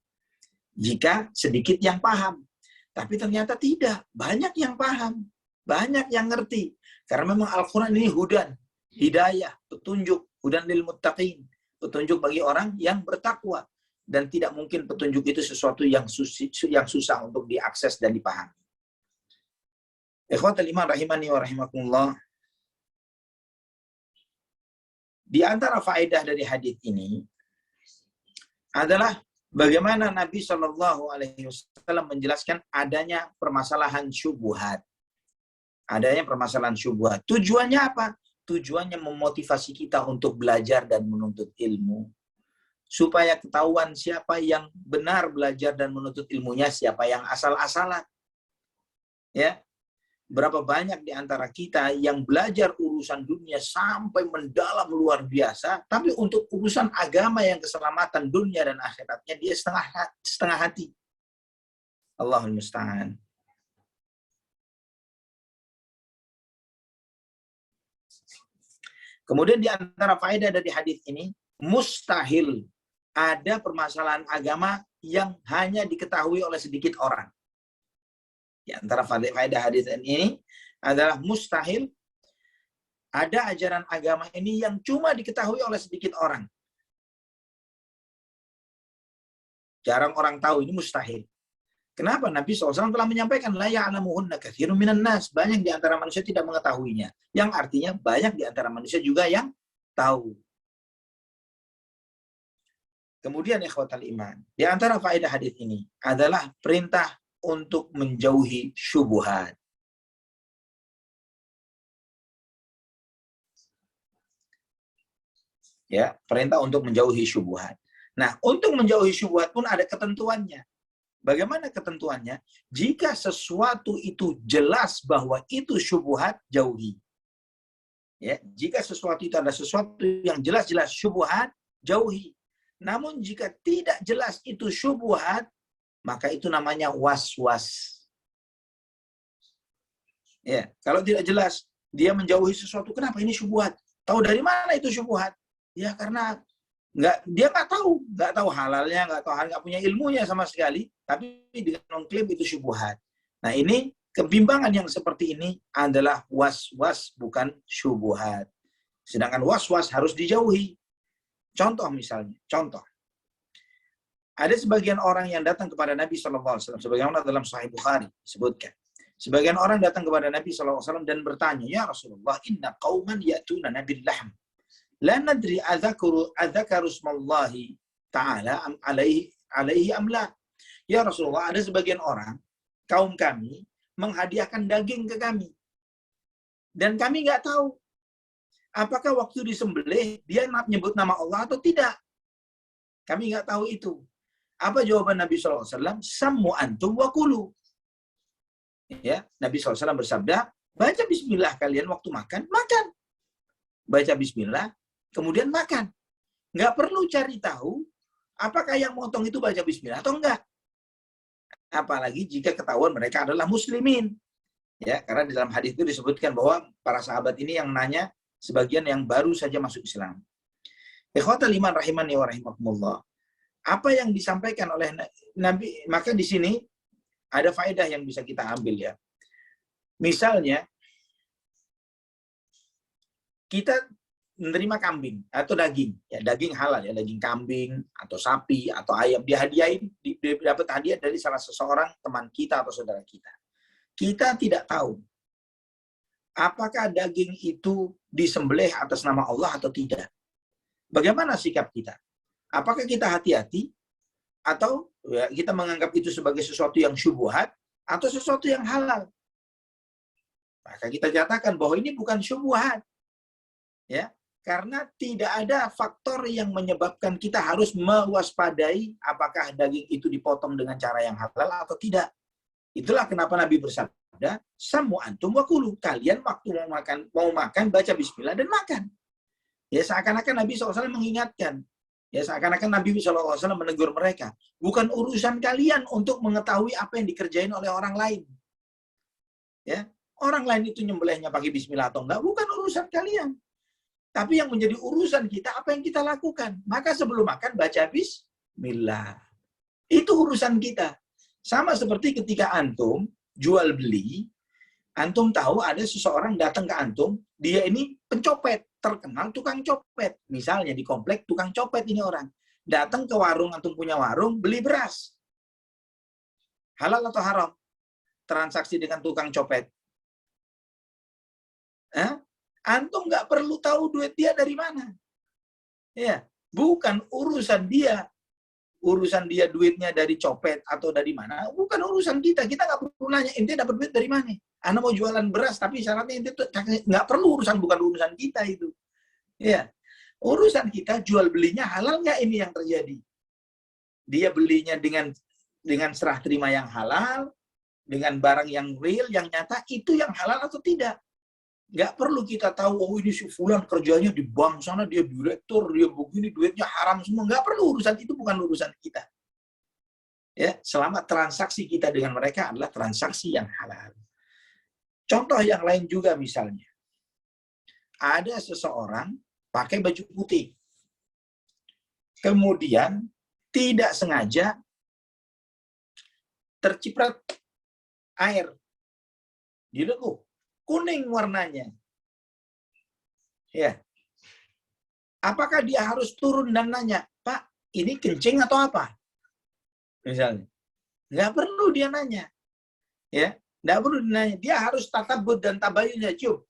Jika sedikit yang paham. Tapi ternyata tidak. Banyak yang paham. Banyak yang ngerti. Karena memang Al-Quran ini hudan, hidayah, petunjuk, hudan lil muttaqin. Petunjuk bagi orang yang bertakwa. Dan tidak mungkin petunjuk itu sesuatu yang susah untuk diakses dan dipahami. Ikhwatul iman rahimani wa rahimakumullah. Di antara faedah dari hadis ini adalah bagaimana Nabi Shallallahu Alaihi Wasallam menjelaskan adanya permasalahan syubhat. Adanya permasalahan syubhat. Tujuannya apa? Tujuannya memotivasi kita untuk belajar dan menuntut ilmu. Supaya ketahuan siapa yang benar belajar dan menuntut ilmunya, siapa yang asal-asalan. Ya. Berapa banyak di antara kita yang belajar urusan dunia sampai mendalam luar biasa, tapi untuk urusan agama yang keselamatan dunia dan akhiratnya dia setengah hati. Allahul musta'an. Kemudian di antara faedah dari hadis ini, mustahil ada permasalahan agama yang hanya diketahui oleh sedikit orang. Di antara faedah hadis ini adalah mustahil ada ajaran agama ini yang cuma diketahui oleh sedikit orang. Jarang orang tahu, ini mustahil. Kenapa? Nabi SAW telah menyampaikan, la ya'lamuhunna katsirun minan nas. Banyak di antara manusia tidak mengetahuinya. Yang artinya banyak di antara manusia juga yang tahu. Kemudian ikhwatal iman, di antara faedah hadis ini adalah perintah untuk menjauhi syubhat. Ya, perintah untuk menjauhi syubhat. Nah, untuk menjauhi syubhat pun ada ketentuannya. Bagaimana ketentuannya? Jika sesuatu itu jelas bahwa itu syubhat, jauhi. Ya, jika sesuatu itu ada sesuatu yang jelas-jelas syubhat, jauhi. Namun jika tidak jelas itu syubhat, maka itu namanya was-was. Ya, kalau tidak jelas dia menjauhi sesuatu, kenapa ini syubhat? Tahu dari mana itu syubhat? Ya karena dia nggak tahu halalnya, nggak punya ilmunya sama sekali, tapi dengan mengklaim itu syubhat. Nah ini kebimbangan yang seperti ini adalah was-was, bukan syubhat. Sedangkan was-was harus dijauhi. Contoh misalnya, ada sebagian orang yang datang kepada Nabi SAW, sebagaimana dalam Sahih Bukhari disebutkan. Sebagian orang datang kepada Nabi SAW dan bertanya, ya Rasulullah, inna qauman ya'tuna nabil lahm. La nadri adzakaru smallahi ta'ala alaihi amla. Ya Rasulullah, ada sebagian orang, kaum kami, menghadiahkan daging ke kami. Dan kami nggak tahu, apakah waktu disembelih, dia menyebut nama Allah atau tidak. Kami nggak tahu itu. Apa jawaban Nabi SAW? Sammu antum wa kulu. Ya, Nabi SAW bersabda, baca bismillah kalian waktu makan, makan. Baca bismillah, kemudian makan. Nggak perlu cari tahu, apakah yang motong itu baca bismillah atau enggak. Apalagi jika ketahuan mereka adalah muslimin. Ya, karena di dalam hadis itu disebutkan bahwa para sahabat ini yang nanya, sebagian yang baru saja masuk Islam. Ikhwatal iman rahimani wa rahimakumullah. Apa yang disampaikan oleh Nabi, maka di sini ada faedah yang bisa kita ambil ya. Misalnya, kita menerima kambing atau daging, ya daging halal ya, daging kambing atau sapi atau ayam, dihadiahin, dapat hadiah dari salah seseorang teman kita atau saudara kita. Kita tidak tahu apakah daging itu disembelih atas nama Allah atau tidak. Bagaimana sikap kita? Apakah kita hati-hati atau ya, kita menganggap itu sebagai sesuatu yang syubhat atau sesuatu yang halal? Maka kita katakan bahwa ini bukan syubhat. Ya, karena tidak ada faktor yang menyebabkan kita harus mewaspadai apakah daging itu dipotong dengan cara yang halal atau tidak. Itulah kenapa Nabi bersabda, "Samu antum wa kulu." Kalian waktu mau makan baca bismillah dan makan. Ya, seakan-akan Nabi SAW mengingatkan. Ya, seakan-akan Nabi SAW menegur mereka. Bukan urusan kalian untuk mengetahui apa yang dikerjain oleh orang lain. Ya, orang lain itu nyembelihnya pakai bismillah atau enggak, bukan urusan kalian. Tapi yang menjadi urusan kita, apa yang kita lakukan. Maka sebelum makan, baca bismillah. Itu urusan kita. Sama seperti ketika antum jual beli, antum tahu ada seseorang datang ke antum, dia ini pencopet, terkenal tukang copet. Misalnya di komplek tukang copet ini orang. Datang ke warung, antum punya warung, beli beras. Halal atau haram? Transaksi dengan tukang copet. Antum nggak perlu tahu duit dia dari mana. Ya, bukan urusan dia. Urusan dia duitnya dari copet atau dari mana, bukan urusan kita. Kita nggak perlu nanya, ente dapat duit dari mana? Anda mau jualan beras, tapi syaratnya ente nggak perlu bukan urusan kita itu. Ya, urusan kita jual belinya halal nggak ini yang terjadi? Dia belinya dengan serah terima yang halal, dengan barang yang real, yang nyata, itu yang halal atau tidak? Nggak perlu kita tahu, oh ini si fulan kerjanya di bank sana, dia direktur, dia begini, duitnya haram semua. Nggak perlu, urusan itu bukan urusan kita. Ya, selama transaksi kita dengan mereka adalah transaksi yang halal. Contoh yang lain juga misalnya. Ada seseorang pakai baju putih. Kemudian tidak sengaja terciprat air. Dia kuning warnanya. Ya. Apakah dia harus turun dan nanya, "Pak, ini kencing atau apa?" Misalnya. Nggak perlu dia nanya. Ya, nggak perlu dia nanya. Dia harus tatabut dan tabayunnya. Cium.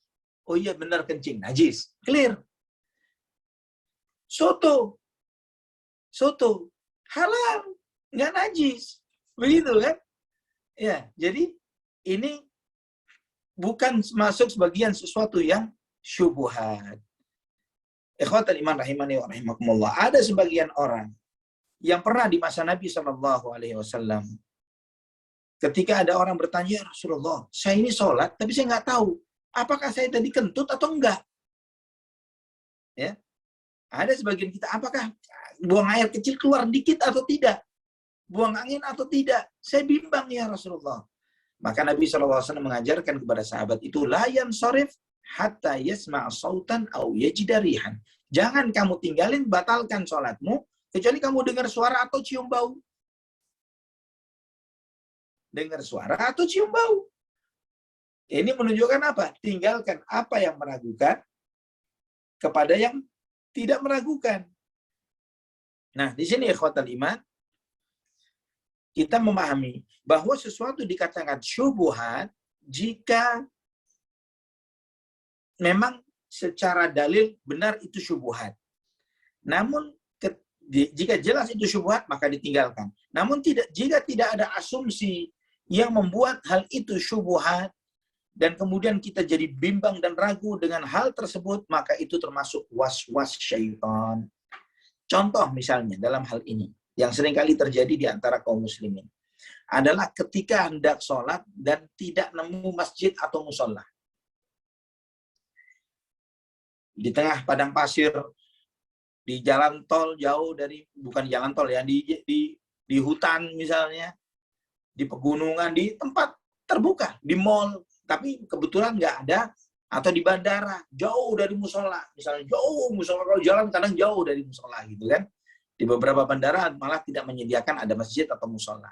Oh iya benar kencing. Najis. Clear. Soto. Halal. Nggak najis. Begitu kan? Ya, jadi ini bukan masuk sebagian sesuatu yang syubhat. Ikhwatal iman rahimani wa rahimakumullah. Ada sebagian orang yang pernah di masa Nabi SAW, ketika ada orang bertanya, "Ya Rasulullah, saya ini sholat, tapi saya nggak tahu apakah saya tadi kentut atau enggak." Ya, ada sebagian kita, apakah buang air kecil keluar dikit atau tidak? Buang angin atau tidak? Saya bimbang ya Rasulullah. Maka Nabi SAW mengajarkan kepada sahabat itu, la yansarif hatta yasma' sautan au yajida rihan. Jangan kamu tinggalin, batalkan sholatmu, kecuali kamu dengar suara atau cium bau. Dengar suara atau cium bau. Ini menunjukkan apa? Tinggalkan apa yang meragukan kepada yang tidak meragukan. Nah, di sini ikhwatal iman, kita memahami bahwa sesuatu dikatakan syubhat jika memang secara dalil benar itu syubhat. Namun jika jelas itu syubhat maka ditinggalkan. Namun jika tidak ada asumsi yang membuat hal itu syubhat dan kemudian kita jadi bimbang dan ragu dengan hal tersebut, maka itu termasuk was-was syaitan. Contoh misalnya dalam hal ini yang seringkali terjadi di antara kaum muslimin adalah ketika hendak sholat dan tidak nemu masjid atau musola. Di tengah padang pasir, di jalan tol jauh dari, bukan jalan tol ya, di hutan misalnya, di pegunungan, di tempat terbuka, di mall, tapi kebetulan nggak ada, atau di bandara, jauh dari musola, misalnya jauh musola, kalau jalan kadang jauh dari musola gitu kan. Di beberapa bandara malah tidak menyediakan ada masjid atau musola.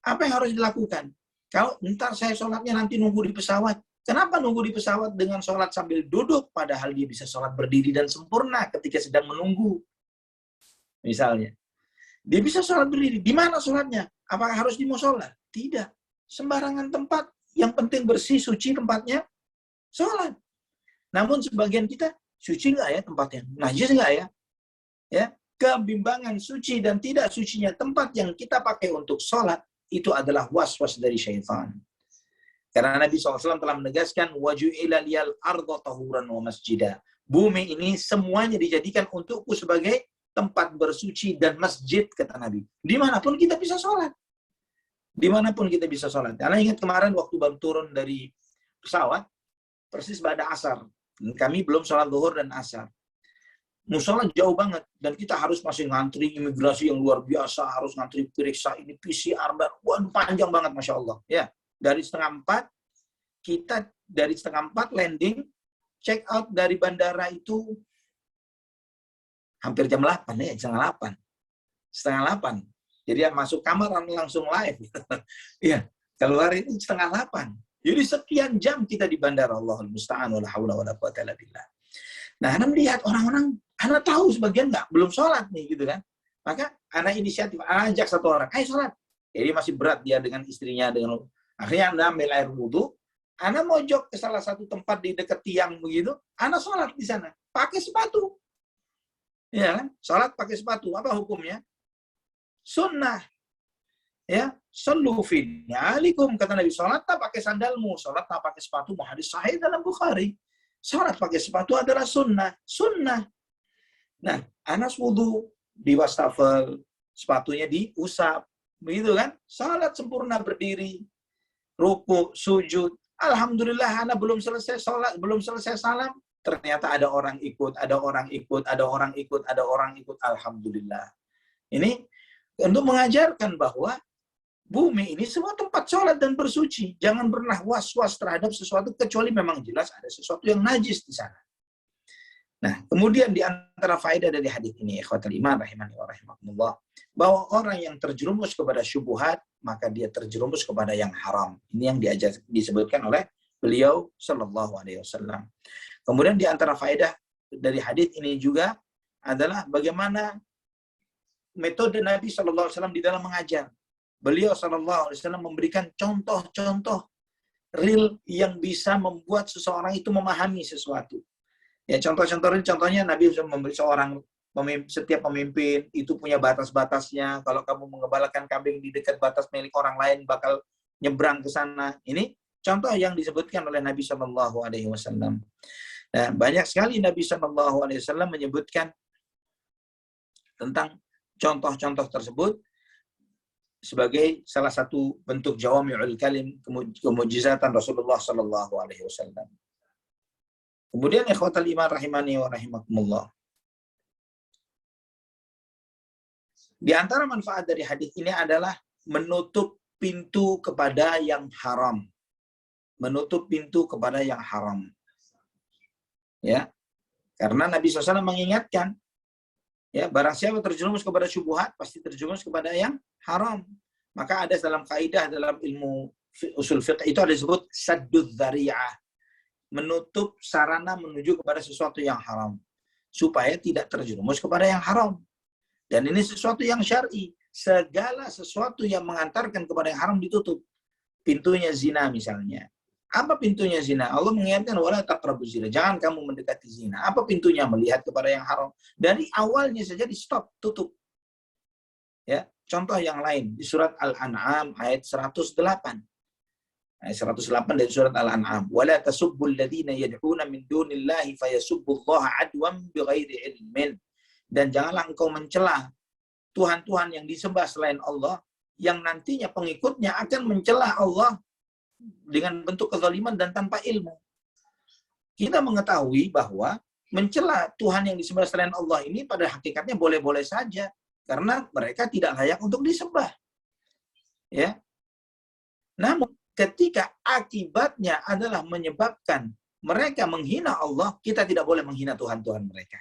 Apa yang harus dilakukan? Kalau ntar saya sholatnya nanti nunggu di pesawat, Kenapa nunggu di pesawat dengan sholat sambil duduk, padahal dia bisa sholat berdiri dan sempurna ketika sedang menunggu. Misalnya, dia bisa sholat berdiri. Di mana sholatnya? Apakah harus di musola? Tidak. Sembarangan tempat. Yang penting bersih, suci tempatnya, sholat. Namun sebagian kita, suci nggak ya tempatnya? Najis nggak ya? Ya, kebimbangan suci dan tidak sucinya tempat yang kita pakai untuk sholat, itu adalah was-was dari syaitan. Karena Nabi SAW telah menegaskan, waju'ila liyal arda tahuran wa masjidah. Bumi ini semuanya dijadikan untukku sebagai tempat bersuci dan masjid, kata Nabi. Dimanapun kita bisa sholat. Dimanapun kita bisa sholat. Karena ingat kemarin waktu baru turun dari pesawat, persis pada asar. Kami belum sholat zuhur dan asar. Musola jauh banget. Dan kita harus masih ngantri imigrasi yang luar biasa. Harus ngantri periksa ini PCR. Waduh, panjang banget, Masya Allah. Ya, dari 3:30, kita dari 3:30 landing, check out dari bandara itu hampir jam 8 ya, setengah 8. Setengah 8. Jadi yang masuk kamar langsung live. Iya, keluar itu 7:30. Jadi sekian jam kita di bandara. Allahul musta'an wala haula wala quwata illa billah. Nah, Anda melihat orang-orang, Anda tahu sebagian nggak, belum sholat nih gitu kan. Maka Anda inisiatif, Anda ajak satu orang, ayo sholat. Jadi masih berat dia dengan istrinya, dengan akhirnya Anda ambil air wudhu, Anda mojok ke salah satu tempat di dekat tiang begitu, Anda sholat di sana, pakai sepatu. Ya kan? Sholat pakai sepatu, apa hukumnya? Sunnah. Ya, sallu fi alikum, kata Nabi, sholat tak pakai sandalmu, sholat tak pakai sepatu, hadis sahih dalam Bukhari. Sholat pakai sepatu adalah sunnah. Sunnah. Nah, Anas wudhu di wastafel, sepatunya diusap, begitu kan? Sholat sempurna berdiri, ruku, sujud. Alhamdulillah, Anas belum selesai sholat, belum selesai salam, ternyata ada orang ikut, ada orang ikut, ada orang ikut, ada orang ikut. Alhamdulillah. Ini untuk mengajarkan bahwa bumi ini semua tempat sholat dan bersuci. Jangan pernah was-was terhadap sesuatu kecuali memang jelas ada sesuatu yang najis di sana. Nah, kemudian di antara faedah dari hadis ini, ikhwatul iman rahimani wa rahimakumullah, bahwa orang yang terjerumus kepada syubhat, maka dia terjerumus kepada yang haram. Ini yang disebutkan oleh beliau sallallahu alaihi wasallam. Kemudian di antara faedah dari hadis ini juga adalah bagaimana metode Nabi sallallahu alaihi wasallam di dalam mengajar. Beliau sallallahu alaihi wasallam memberikan contoh-contoh real yang bisa membuat seseorang itu memahami sesuatu. Ya, contohnya Nabi memberi setiap pemimpin itu punya batas-batasnya. Kalau kamu mengembalakan kambing di dekat batas milik orang lain bakal nyebrang ke sana. Ini contoh yang disebutkan oleh Nabi sallallahu alaihi wasallam. Nah, banyak sekali Nabi sallallahu alaihi wasallam menyebutkan tentang contoh-contoh tersebut sebagai salah satu bentuk jawami'ul kalim, kemujizatan Rasulullah sallallahu alaihi wasallam. Kemudian ikhwatal iman rahimani wa rahimakumullah. Di antara manfaat dari hadis ini adalah menutup pintu kepada yang haram. Menutup pintu kepada yang haram. Ya. Karena Nabi SAW mengingatkan, ya, barang siapa terjerumus kepada syubhat, pasti terjerumus kepada yang haram. Maka ada dalam kaidah dalam ilmu usul fiqh itu ada disebut saddud dzari'ah. Menutup sarana menuju kepada sesuatu yang haram. Supaya tidak terjerumus kepada yang haram. Dan ini sesuatu yang syar'i. Segala sesuatu yang mengantarkan kepada yang haram ditutup. Pintunya zina misalnya. Apa pintunya zina? Allah mengingatkan, wala taqrabuz zina. Jangan kamu mendekati zina. Apa pintunya? Melihat kepada yang haram. Dari awalnya saja di stop, tutup. Ya, contoh yang lain di surat Al-An'am ayat 108. Ayat 108 dari surat Al-An'am. Wala tasubbul ladzina yad'una min dunillahi fayasubbullaha adwan bighairi ilmin. Dan janganlah engkau mencela Tuhan-Tuhan yang disembah selain Allah yang nantinya pengikutnya akan mencela Allah dengan bentuk kezaliman dan tanpa ilmu. Kita mengetahui bahwa mencela Tuhan yang disembah selain Allah ini pada hakikatnya boleh-boleh saja. Karena mereka tidak layak untuk disembah. Ya. Namun ketika akibatnya adalah menyebabkan mereka menghina Allah, kita tidak boleh menghina Tuhan-Tuhan mereka.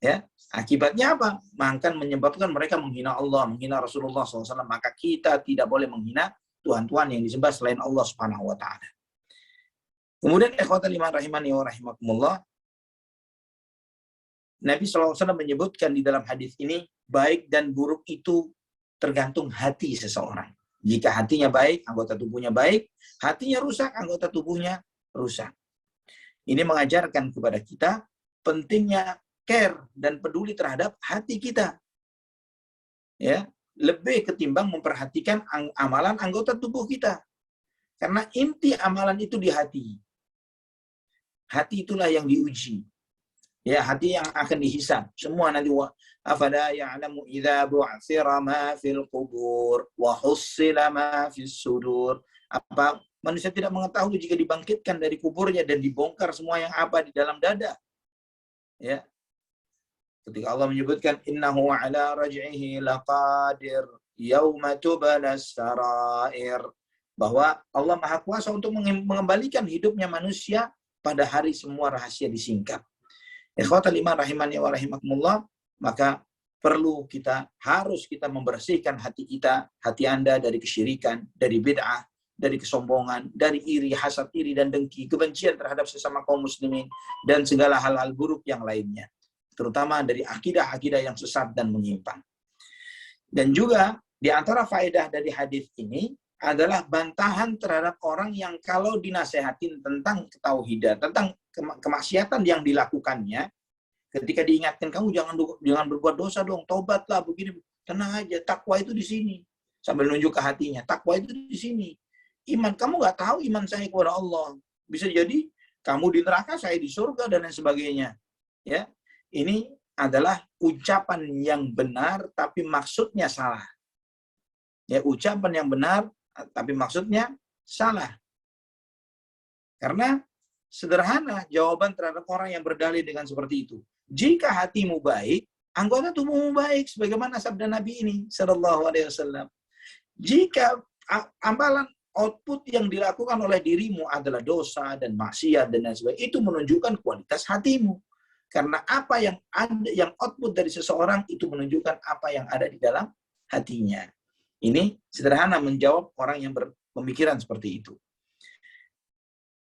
Ya, akibatnya apa? Maka menyebabkan mereka menghina Allah, menghina Rasulullah SAW. Maka kita tidak boleh menghina Tuhan-Tuhan yang disembah selain Allah Subhanahu Wa Taala. Kemudian ikhwatal iman rahimani wa rahimakumullah, Nabi SAW menyebutkan di dalam hadis ini, baik dan buruk itu tergantung hati seseorang. Jika hatinya baik, anggota tubuhnya baik. Hatinya rusak, anggota tubuhnya rusak. Ini mengajarkan kepada kita pentingnya care dan peduli terhadap hati kita. Ya, lebih ketimbang memperhatikan amalan anggota tubuh kita. Karena inti amalan itu di hati. Hati itulah yang diuji. Ya, hati yang akan dihisab. Semua nanti afala ya'lamu idza bu'thira ma fil qubur wa hussila ma fis sudur. Apa manusia tidak mengetahui jika dibangkitkan dari kuburnya dan dibongkar semua yang apa di dalam dada. Ya. Ketika Allah menyebutkan innahu ala raj'ihi laqadir yauma tubalas sarair, bahwa Allah Maha Kuasa untuk mengembalikan hidupnya manusia pada hari semua rahasia disingkap. Ikhwatal iman rahimani wa rahimakumullah, maka harus kita membersihkan hati kita, hati Anda dari kesyirikan, dari bid'ah, dari kesombongan, dari iri, hasad, iri dan dengki, kebencian terhadap sesama kaum muslimin, dan segala hal-hal buruk yang lainnya. Terutama dari akidah-akidah yang sesat dan menyimpang. Dan juga di antara faedah dari hadis ini adalah bantahan terhadap orang yang kalau dinasehatin tentang ketauhidan, tentang kemaksiatan yang dilakukannya, ketika diingatkan, kamu jangan berbuat dosa dong, tobatlah begini. Tenang aja, takwa itu di sini. Sambil nunjuk ke hatinya, takwa itu di sini. Iman, kamu nggak tahu iman saya kepada Allah. Bisa jadi kamu di neraka, saya di surga dan lain sebagainya. Ya, ini adalah ucapan yang benar tapi maksudnya salah. Ya, ucapan yang benar tapi maksudnya salah. Karena sederhana jawaban terhadap orang yang berdalih dengan seperti itu. Jika hatimu baik, anggota tubuhmu baik, sebagaimana sabda Nabi ini, sallallahu alaihi wasallam. Jika amalan output yang dilakukan oleh dirimu adalah dosa dan maksiat dan lain sebagainya, itu menunjukkan kualitas hatimu. Karena apa yang output dari seseorang itu menunjukkan apa yang ada di dalam hatinya. Ini sederhana menjawab orang yang berpemikiran seperti itu.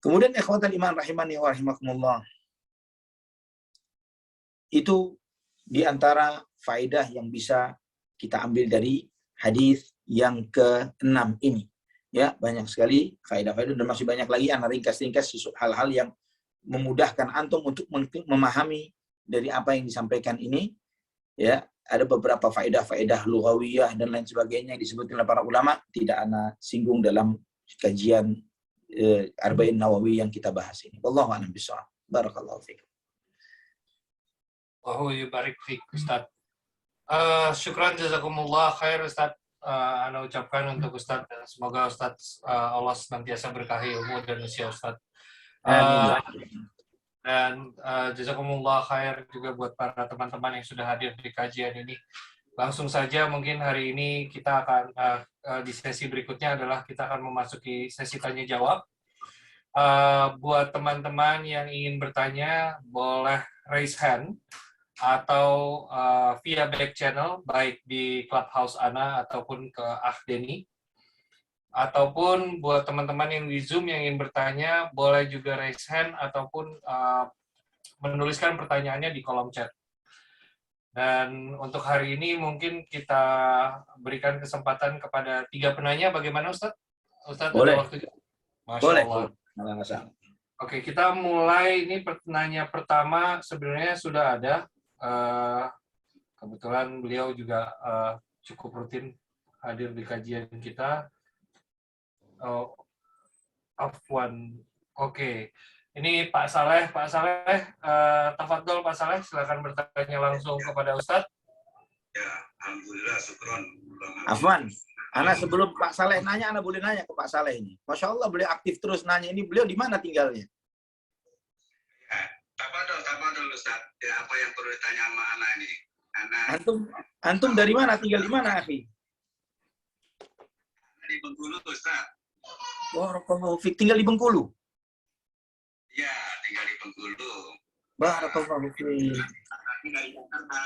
Kemudian ikhwatal iman rahimani wa rahimakumullah. Itu di antara faedah yang bisa kita ambil dari hadis yang ke-6 ini. Ya, banyak sekali faedah-faedah dan masih banyak lagi ana ringkas-ringkas hal-hal yang memudahkan antum untuk memahami dari apa yang disampaikan ini. Ya, ada beberapa faedah-faedah lughawiyah dan lain sebagainya yang disebutkan oleh para ulama, tidak ana singgung dalam kajian Arba'in Nawawi yang kita bahas ini. Wallahu a'lam bishawab. Barakallahu fiik. Allahu yubarik fiik, Ustaz. Syukran jazakumullah khair, Ustaz. Ana ucapkan untuk Ustaz, dan semoga Ustaz Allah senantiasa berkahi ilmu dan usia Ustaz. Dan jazakumullah khair juga buat para teman-teman yang sudah hadir di kajian ini. Langsung saja mungkin hari ini kita akan di sesi berikutnya adalah kita akan memasuki sesi tanya jawab. Buat teman-teman yang ingin bertanya boleh raise hand atau via back channel baik di Clubhouse Ana ataupun ke Denny. Ataupun buat teman-teman yang di Zoom yang ingin bertanya, boleh juga raise hand ataupun menuliskan pertanyaannya di kolom chat. Dan untuk hari ini mungkin kita berikan kesempatan kepada 3 penanya. Bagaimana Ustaz? Ustaz boleh. Ada waktu? Masya boleh. Allah. Oke, kita mulai. Ini pertanyaan pertama sebenarnya sudah ada. Kebetulan beliau juga cukup rutin hadir di kajian kita. Afwan. Oke. Ini Pak Saleh. Tafadhol Pak Saleh, silakan bertanya langsung kepada Ustadz. Ya, alhamdulillah, syukron. Afwan. Ana sebelum Pak Saleh nanya, Ana boleh nanya ke Pak Saleh ini. Masya Allah, beliau aktif terus nanya. Ini beliau di mana tinggalnya? Ya, tafadhol Ustadz. Ya, apa yang perlu ditanya sama Ana ini? Antum dari mana? Tinggal di mana, akhi? Di Bengkulu, Ustadz. Barakallahu fiik. Tinggal di Bengkulu? Ya, tinggal di Bengkulu. Barakallahu fiik. Dari Jakarta.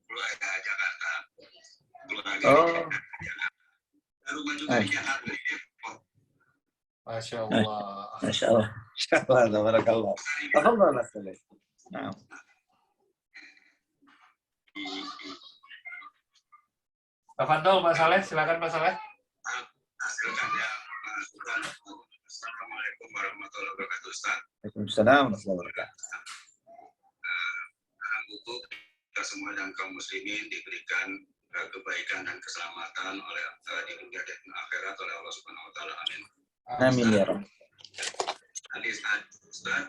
Keluarga Jakarta. Rumah juga di Jakarta. Masya Allah. Masya Allah. Insyaallah, tabarakallah. Tafadhal Ustaz. Nah. Tafadhol Pak Saleh, silakan Pak Saleh. Silakan ya. Assalamualaikum warahmatullahi wabarakatuh, Ustaz. Waalaikumsalam warahmatullahi wabarakatuh. Dalam buku kita semua dan kaum muslimin diberikan kebaikan dan keselamatan oleh di dunia dan akhirat oleh Allah Subhanahu wa taala. Amin. Amin ya Rabb. Tadi Ustaz,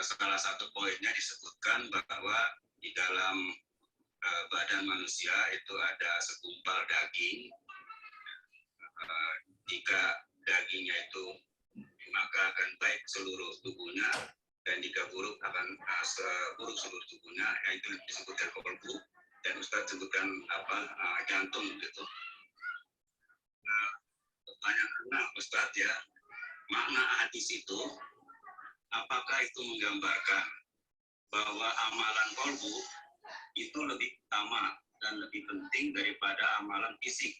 salah satu poinnya disebutkan bahwa di dalam badan manusia itu ada segumpal daging. Jika dagingnya itu maka akan baik seluruh tubuhnya, dan jika buruk akan buruk seluruh tubuhnya. Itu disebutkan kolbu, dan Ustaz sebutkan jantung gitu. Pertanyaan Ustaz ya, makna hadis itu apakah itu menggambarkan bahwa amalan kolbu itu lebih utama dan lebih penting daripada amalan fisik?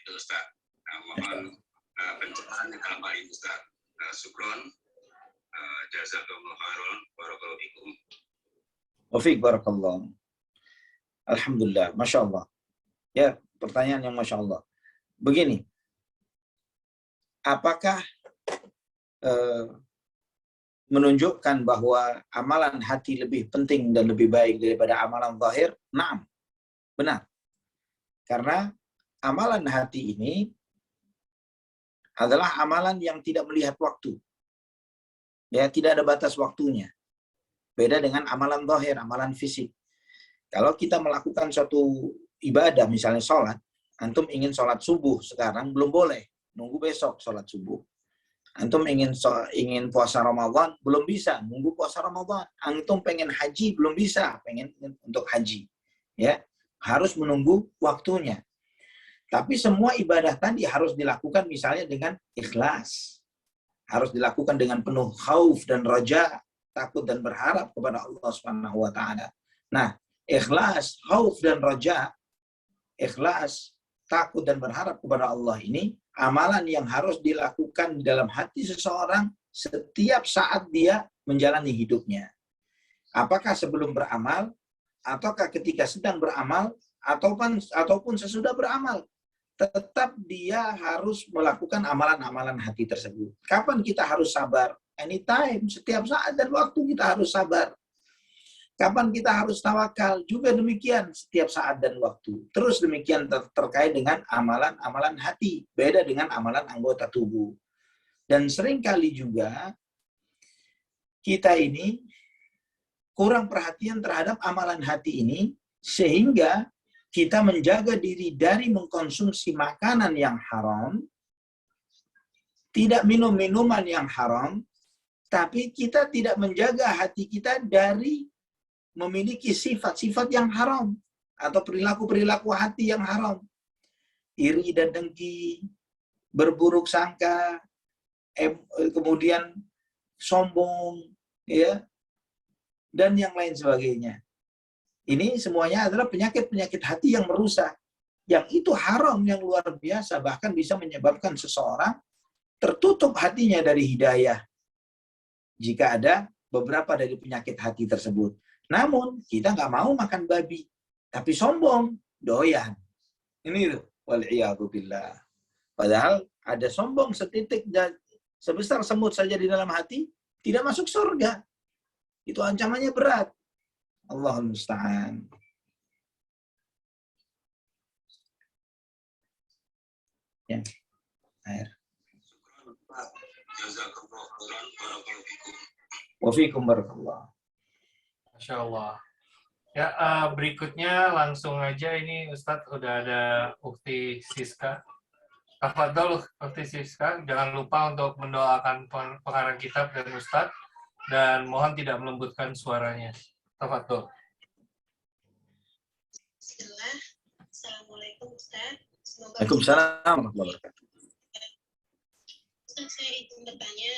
Itu Ustaz. Mohon pencerahannya dalam hal ini Ustaz. Syukron. Jazakallahu khairan. Barakallahu fikum. Wa fiik barakallah. Alhamdulillah, Masya Allah. Ya, pertanyaan yang Masya Allah. Begini, apakah menunjukkan bahwa amalan hati lebih penting dan lebih baik daripada amalan zahir? Naam, benar. Karena amalan hati ini adalah amalan yang tidak melihat waktu. Ya, tidak ada batas waktunya. Beda dengan amalan zahir, amalan fisik. Kalau kita melakukan suatu ibadah, misalnya sholat, antum ingin sholat subuh sekarang, belum boleh. Nunggu besok sholat subuh. Antum ingin puasa Ramadan, belum bisa. Nunggu puasa Ramadan. Antum pengen haji, belum bisa. Pengen untuk haji. Ya, harus menunggu waktunya. Tapi semua ibadah tadi harus dilakukan misalnya dengan ikhlas. Harus dilakukan dengan penuh khauf dan raja, takut dan berharap kepada Allah Subhanahu wa taala. Nah, ikhlas, khauf dan raja, ikhlas, takut dan berharap kepada Allah ini amalan yang harus dilakukan dalam hati seseorang setiap saat dia menjalani hidupnya. Apakah sebelum beramal, ataukah ketika sedang beramal, ataupun sesudah beramal. Tetap dia harus melakukan amalan-amalan hati tersebut. Kapan kita harus sabar? Anytime, setiap saat dan waktu kita harus sabar. Kapan kita harus tawakal? Juga demikian, setiap saat dan waktu. Terus demikian terkait dengan amalan-amalan hati. Beda dengan amalan anggota tubuh. Dan seringkali juga kita ini kurang perhatian terhadap amalan hati ini, sehingga kita menjaga diri dari mengkonsumsi makanan yang haram, tidak minum minuman yang haram, tapi kita tidak menjaga hati kita dari memiliki sifat-sifat yang haram atau perilaku-perilaku hati yang haram. Iri dan dengki, berburuk sangka, kemudian sombong, ya, dan yang lain sebagainya. Ini semuanya adalah penyakit-penyakit hati yang merusak. Yang itu haram yang luar biasa, bahkan bisa menyebabkan seseorang tertutup hatinya dari hidayah. Jika ada beberapa dari penyakit hati tersebut. Namun, kita nggak mau makan babi. Tapi sombong, doyan. Ini tuh, wal'iyadzubillah. Padahal ada sombong setitik dan sebesar semut saja di dalam hati, tidak masuk surga. Itu ancamannya berat. Allahul musta'an. Ya. Air. Wa fiikum barakallah. Masya Allah. Ya, berikutnya langsung aja ini Ustadz udah ada Ukti Siska. Tafadhol Ukti Siska, jangan lupa untuk mendoakan pengarang kitab dan Ustadz, dan mohon tidak melembutkan suaranya. Tafadhol. Bismillah. Assalamualaikum Ustaz. Waalaikumsalam warahmatullahi wabarakatuh. Ustaz, saya ingin bertanya,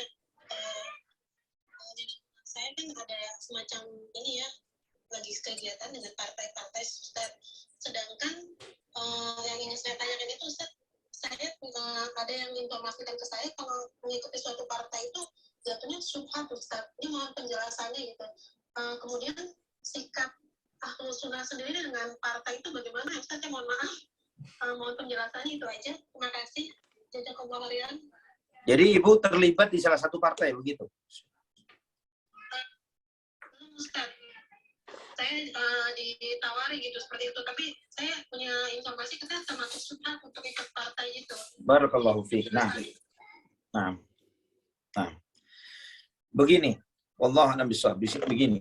saya kan ada semacam ini ya, lagi kegiatan dengan partai-partai Ustaz. Sedangkan yang ingin saya tanyakan itu Ustaz, saya ada yang informasikan ke saya kalau mengikuti suatu partai itu jatuhnya syubhat, Ustaz. Ini mohon penjelasannya gitu. Kemudian sikap Ahlus Sunnah sendiri dengan partai itu bagaimana ya Ustaz? Mohon maaf. Mohon penjelasannya itu aja. Terima kasih. Jazakallahu khairan. Jadi Ibu terlibat di salah satu partai begitu? Ustaz, saya ditawari gitu seperti itu, tapi saya punya informasi kita termasuk syubhat untuk ikut partai itu. Barakallahu fiik. Nah. Begini, wallahu a'lam bishawab. Begini.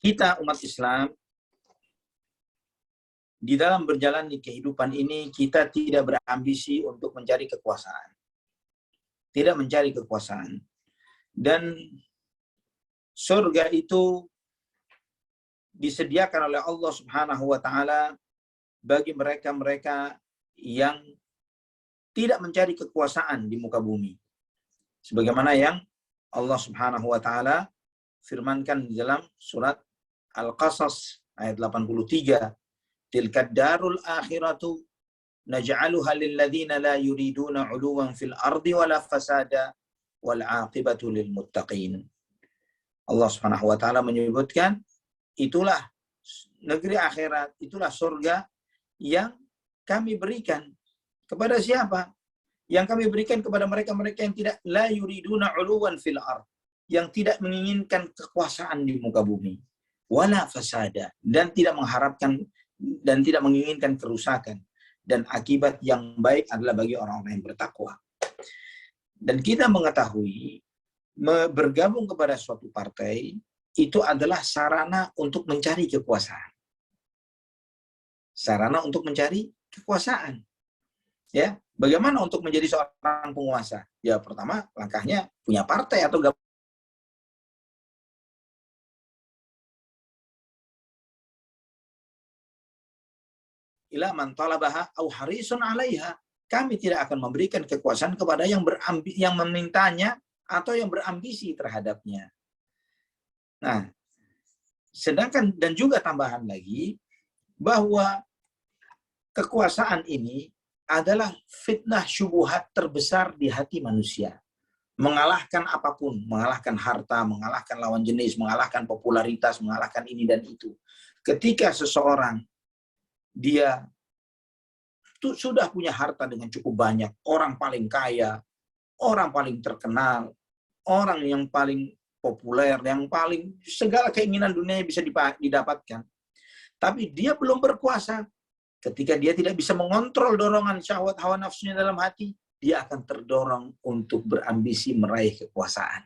Kita umat Islam di dalam berjalani kehidupan ini kita tidak berambisi untuk mencari kekuasaan. Tidak mencari kekuasaan. Dan surga itu disediakan oleh Allah Subhanahu wa taala bagi mereka-mereka yang tidak mencari kekuasaan di muka bumi. Sebagaimana yang Allah Subhanahu wa taala firmankan di dalam surat Al-Qasas ayat 83, "Tilkad darul akhiratu naj'aluha lil ladzina la yuriduna 'uluwan fil ardi wala fasada wal 'aqibatu lil muttaqin." Allah Subhanahu wa taala menyebutkan itulah negeri akhirat, itulah surga yang kami berikan kepada siapa? Yang kami berikan kepada mereka-mereka yang tidak la yuriduna 'uluwan fil ard, yang tidak menginginkan kekuasaan di muka bumi, wala fasada, dan tidak mengharapkan dan tidak menginginkan kerusakan, dan akibat yang baik adalah bagi orang-orang yang bertakwa. Dan kita mengetahui bergabung kepada suatu partai itu adalah sarana untuk mencari kekuasaan. Sarana untuk mencari kekuasaan. Ya, bagaimana untuk menjadi seorang penguasa? Ya, pertama langkahnya punya partai atau gabung. Ila man talabaha au harisun 'alaiha. Kami tidak akan memberikan kekuasaan kepada yang memintanya atau yang berambisi terhadapnya. Nah, sedangkan dan juga tambahan lagi bahwa kekuasaan ini adalah fitnah syubuhat terbesar di hati manusia. Mengalahkan apapun, mengalahkan harta, mengalahkan lawan jenis, mengalahkan popularitas, mengalahkan ini dan itu. Ketika seseorang dia sudah punya harta dengan cukup banyak, orang paling kaya, orang paling terkenal, orang yang paling populer, yang paling segala keinginan dunia bisa didapatkan. Tapi dia belum berkuasa. Ketika dia tidak bisa mengontrol dorongan syahwat hawa nafsunya dalam hati, dia akan terdorong untuk berambisi meraih kekuasaan.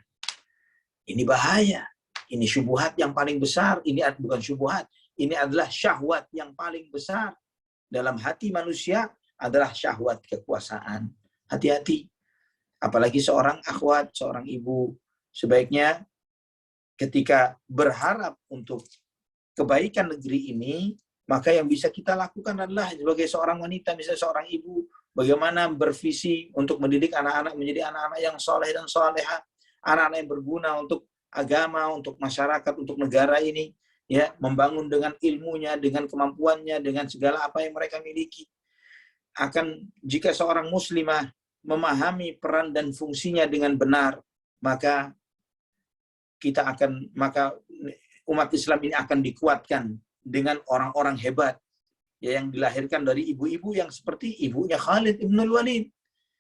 Ini bahaya. Ini syubhat yang paling besar. Ini bukan syubhat. Ini adalah syahwat yang paling besar dalam hati manusia, adalah syahwat kekuasaan. Hati-hati. Apalagi seorang akhwat, seorang ibu, sebaiknya ketika berharap untuk kebaikan negeri ini, maka yang bisa kita lakukan adalah sebagai seorang wanita, misalnya seorang ibu, bagaimana bervisi untuk mendidik anak-anak menjadi anak-anak yang soleh dan soleha, anak-anak yang berguna untuk agama, untuk masyarakat, untuk negara ini, ya, membangun dengan ilmunya, dengan kemampuannya, dengan segala apa yang mereka miliki. Jika seorang muslimah memahami peran dan fungsinya dengan benar, maka umat Islam ini akan dikuatkan dengan orang-orang hebat ya, yang dilahirkan dari ibu-ibu yang seperti ibunya Khalid ibn Walid,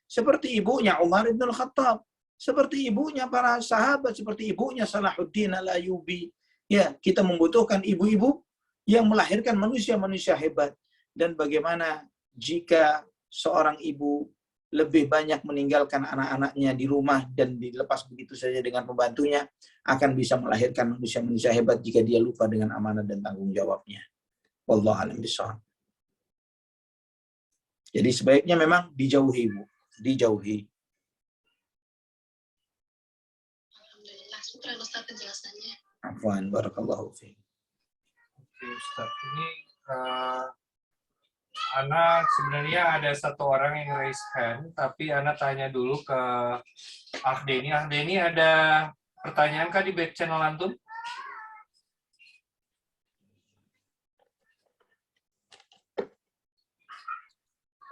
seperti ibunya Umar ibn Khattab, seperti ibunya para sahabat, seperti ibunya Salahuddin Al-Ayyubi. Ya, kita membutuhkan ibu-ibu yang melahirkan manusia-manusia hebat. Dan bagaimana jika seorang ibu lebih banyak meninggalkan anak-anaknya di rumah dan dilepas begitu saja dengan pembantunya, akan bisa melahirkan manusia-manusia hebat jika dia lupa dengan amanah dan tanggung jawabnya. Wallahu a'lam bishawab. Jadi sebaiknya memang dijauhi, Bu. Dijauhi. Alhamdulillah, syukur Ustaz penjelasannya. Afwan, barakallahu fiik. Oke, Ustaz. Ini Ana sebenarnya ada satu orang yang raise hand, tapi Ana tanya dulu ke Ahdeni. Ahdeni, ada pertanyaan kah di back channel Antum?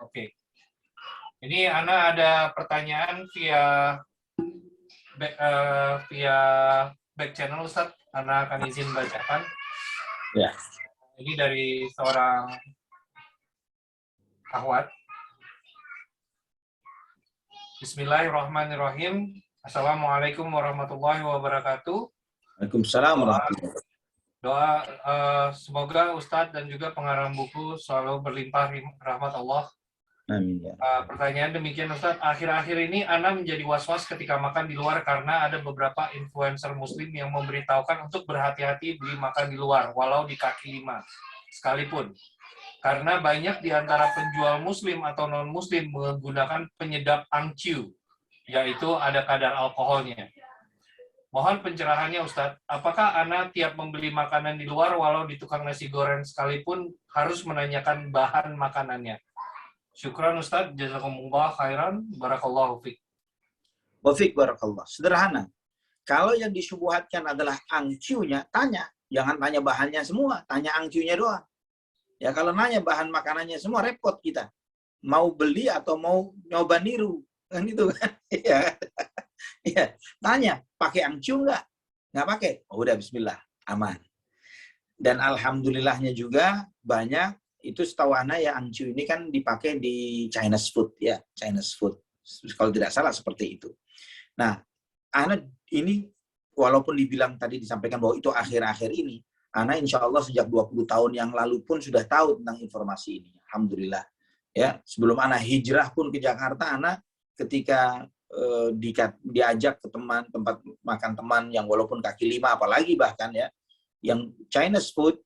Oke. Ini Ana ada pertanyaan via back channel, Ustaz. Ana akan izin bacakan. Ya. Ini dari seorang akhwat. Bismillahirrahmanirrahim. Assalamualaikum warahmatullahi wabarakatuh. Waalaikumsalam warahmatullahi wabarakatuh. Doa semoga Ustadz dan juga pengarang buku selalu berlimpah rahmat Allah. Amin ya. Pertanyaan demikian Ustadz, akhir-akhir ini Ana menjadi was-was ketika makan di luar karena ada beberapa influencer muslim yang memberitahukan untuk berhati-hati beli makan di luar, walau di kaki lima sekalipun. Karena banyak di antara penjual muslim atau non-muslim menggunakan penyedap angciu, yaitu ada kadar alkoholnya. Mohon pencerahannya Ustadz, apakah Ana tiap membeli makanan di luar walau di tukang nasi goreng sekalipun harus menanyakan bahan makanannya? Syukran Ustadz, jazakumullah khairan, barakallahu fiqh. Wa fiqh barakallah. Sederhana. Kalau yang disubuhatkan adalah angciunya, tanya. Jangan tanya bahannya semua, tanya angciunya doang. Ya kalau nanya bahan makanannya semua repot kita. Mau beli atau mau nyoba niru. Kan itu kan. Ya, tanya, pakai angciu nggak? Nggak pakai? Oh, udah bismillah, aman. Dan alhamdulillahnya juga banyak, itu setahu Ana ya angciu ini kan dipakai di Chinese food ya, Chinese food. Kalau tidak salah seperti itu. Nah, Ana ini walaupun dibilang tadi disampaikan bahwa itu akhir-akhir ini, Ana insya Allah sejak 20 tahun yang lalu pun sudah tahu tentang informasi ini. Alhamdulillah. Ya, sebelum Ana hijrah pun ke Jakarta, Ana ketika diajak ke tempat makan teman yang walaupun kaki lima, apalagi bahkan ya, yang Chinese food,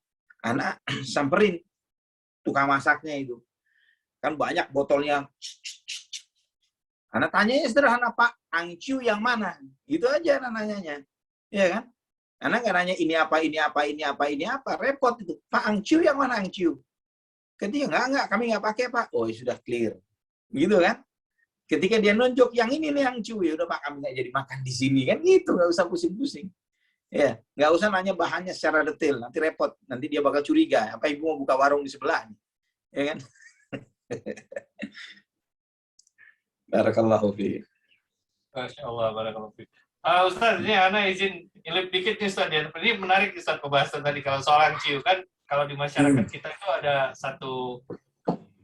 Ana samperin tukang masaknya itu. Kan banyak botolnya. Ana tanya sederhana, Pak, angciu yang mana? Gitu aja Ana nanyanya. Iya kan? Ana nggak nanya ini apa, ini apa, ini apa, ini apa. Repot itu. Pak, angciu yang mana angciu? Ketika enggak, kami nggak pakai, Pak. Oh, sudah clear. Gitu kan? Ketika dia nunjuk yang ini nih angciu, ya udah Pak, kami nggak jadi makan di sini kan gitu, nggak usah pusing-pusing. Ya, nggak usah nanya bahannya secara detail, nanti repot, nanti dia bakal curiga, apa ibu mau buka warung di sebelah, ya kan? Barakallahu fiik. Masya Allah, barakallahu fiik. Ustaz, ini Ana izin nyelip dikit nih Ustaz. Ini menarik Ustaz pembahasan tadi kalau soal angciu kan, kalau di masyarakat kita itu ada satu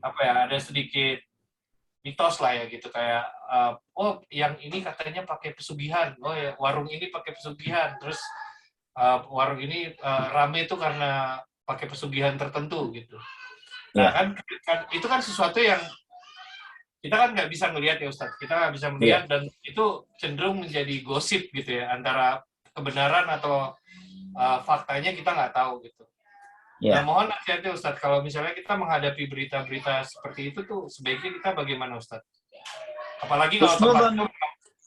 ada sedikit mitos lah ya gitu, kayak oh yang ini katanya pakai pesugihan, oh ya warung ini pakai pesugihan, terus warung ini rame itu karena pakai pesugihan tertentu gitu. Nah kan itu kan sesuatu yang kita kan nggak bisa melihat ya Ustadz, kita nggak bisa melihat dan itu cenderung menjadi gosip gitu ya, antara kebenaran atau faktanya kita nggak tahu gitu. Nah, mohon nasihatnya Ustadz, kalau misalnya kita menghadapi berita-berita seperti itu tuh sebaiknya kita bagaimana Ustadz? Apalagi kalau tempat itu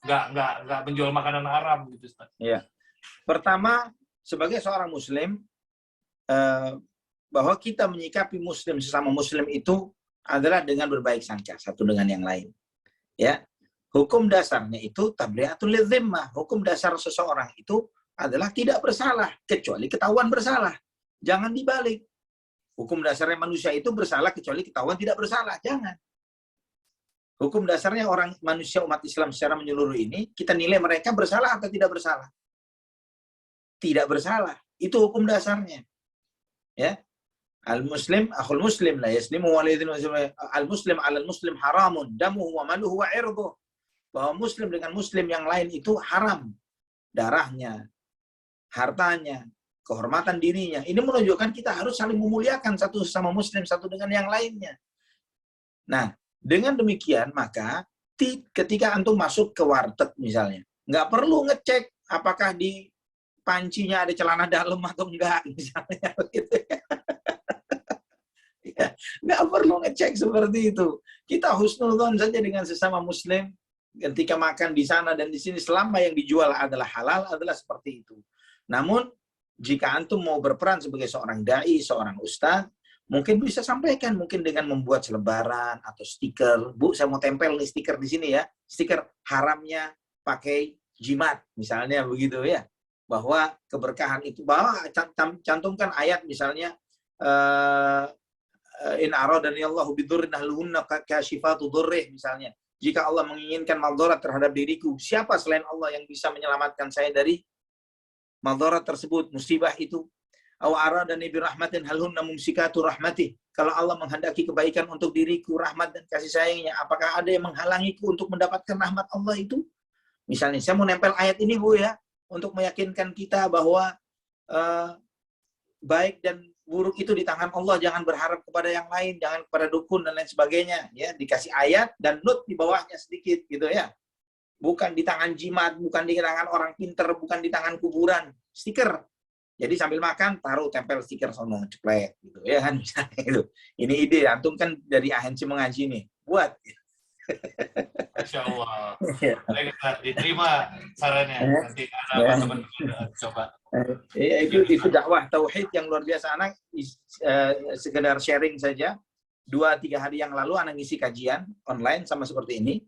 nggak menjual makanan haram gitu Ustadz. Ya. Pertama, sebagai seorang Muslim, bahwa kita menyikapi Muslim sesama Muslim itu adalah dengan berbaik sangka satu dengan yang lain. Ya, hukum dasarnya itu tabri'atul lidzimmah. Hukum dasar seseorang itu adalah tidak bersalah kecuali ketahuan bersalah. Jangan dibalik. Hukum dasarnya manusia itu bersalah kecuali ketahuan tidak bersalah. Jangan. Hukum dasarnya orang manusia umat Islam secara menyeluruh ini, kita nilai mereka bersalah atau tidak bersalah? Tidak bersalah. Itu hukum dasarnya. Ya. Al-muslim akhul muslim la yaslimu walidin al-muslim 'alal muslim haramun damuhu wa maluhu wa 'irduhu. Bahwa muslim dengan muslim yang lain itu haram. Darahnya, hartanya, kehormatan dirinya. Ini menunjukkan kita harus saling memuliakan satu sama muslim satu dengan yang lainnya. Nah, dengan demikian maka ketika antum masuk ke warteg misalnya, nggak perlu ngecek apakah di pancinya ada celana dalam atau enggak misalnya gitu. Ya, nggak perlu ngecek seperti itu. Kita husnudzon saja dengan sesama muslim ketika makan di sana dan di sini selama yang dijual adalah halal adalah seperti itu. Namun jika antum mau berperan sebagai seorang dai, seorang ustadz, mungkin bisa sampaikan mungkin dengan membuat selebaran atau stiker. Bu, saya mau tempel nih stiker di sini ya. Stiker haramnya pakai jimat, misalnya begitu ya. Bahwa keberkahan itu, bahwa cantumkan ayat misalnya in aradani Allahu bidurrin ahluhunna kashifatu dhurrih misalnya. Jika Allah menginginkan madarat terhadap diriku, siapa selain Allah yang bisa menyelamatkan saya dari madarat tersebut, musibah itu? Aw aradani birahmatin halhunna mumsikatu rahmatih. Kalau Allah menghendaki kebaikan untuk diriku, rahmat dan kasih sayangnya, apakah ada yang menghalangiku untuk mendapatkan rahmat Allah itu? Misalnya, saya mau nempel ayat ini Bu ya, untuk meyakinkan kita bahwa baik dan buruk itu di tangan Allah, jangan berharap kepada yang lain, jangan kepada dukun dan lain sebagainya. Ya, dikasih ayat dan note di bawahnya sedikit gitu ya. Bukan di tangan jimat, bukan di tangan orang pinter, bukan di tangan kuburan, stiker. Jadi sambil makan taruh tempel stiker sono ceplek gitu ya kan misalnya itu. Ini ide antum kan dari ahensi mengaji nih. Buat. Masya Allah. Baik, diterima sarannya. Nanti ada teman-teman coba. Ya, itu dakwah tauhid yang luar biasa. Anak sekedar sharing saja. 2-3 hari yang lalu anak ngisi kajian online sama seperti ini.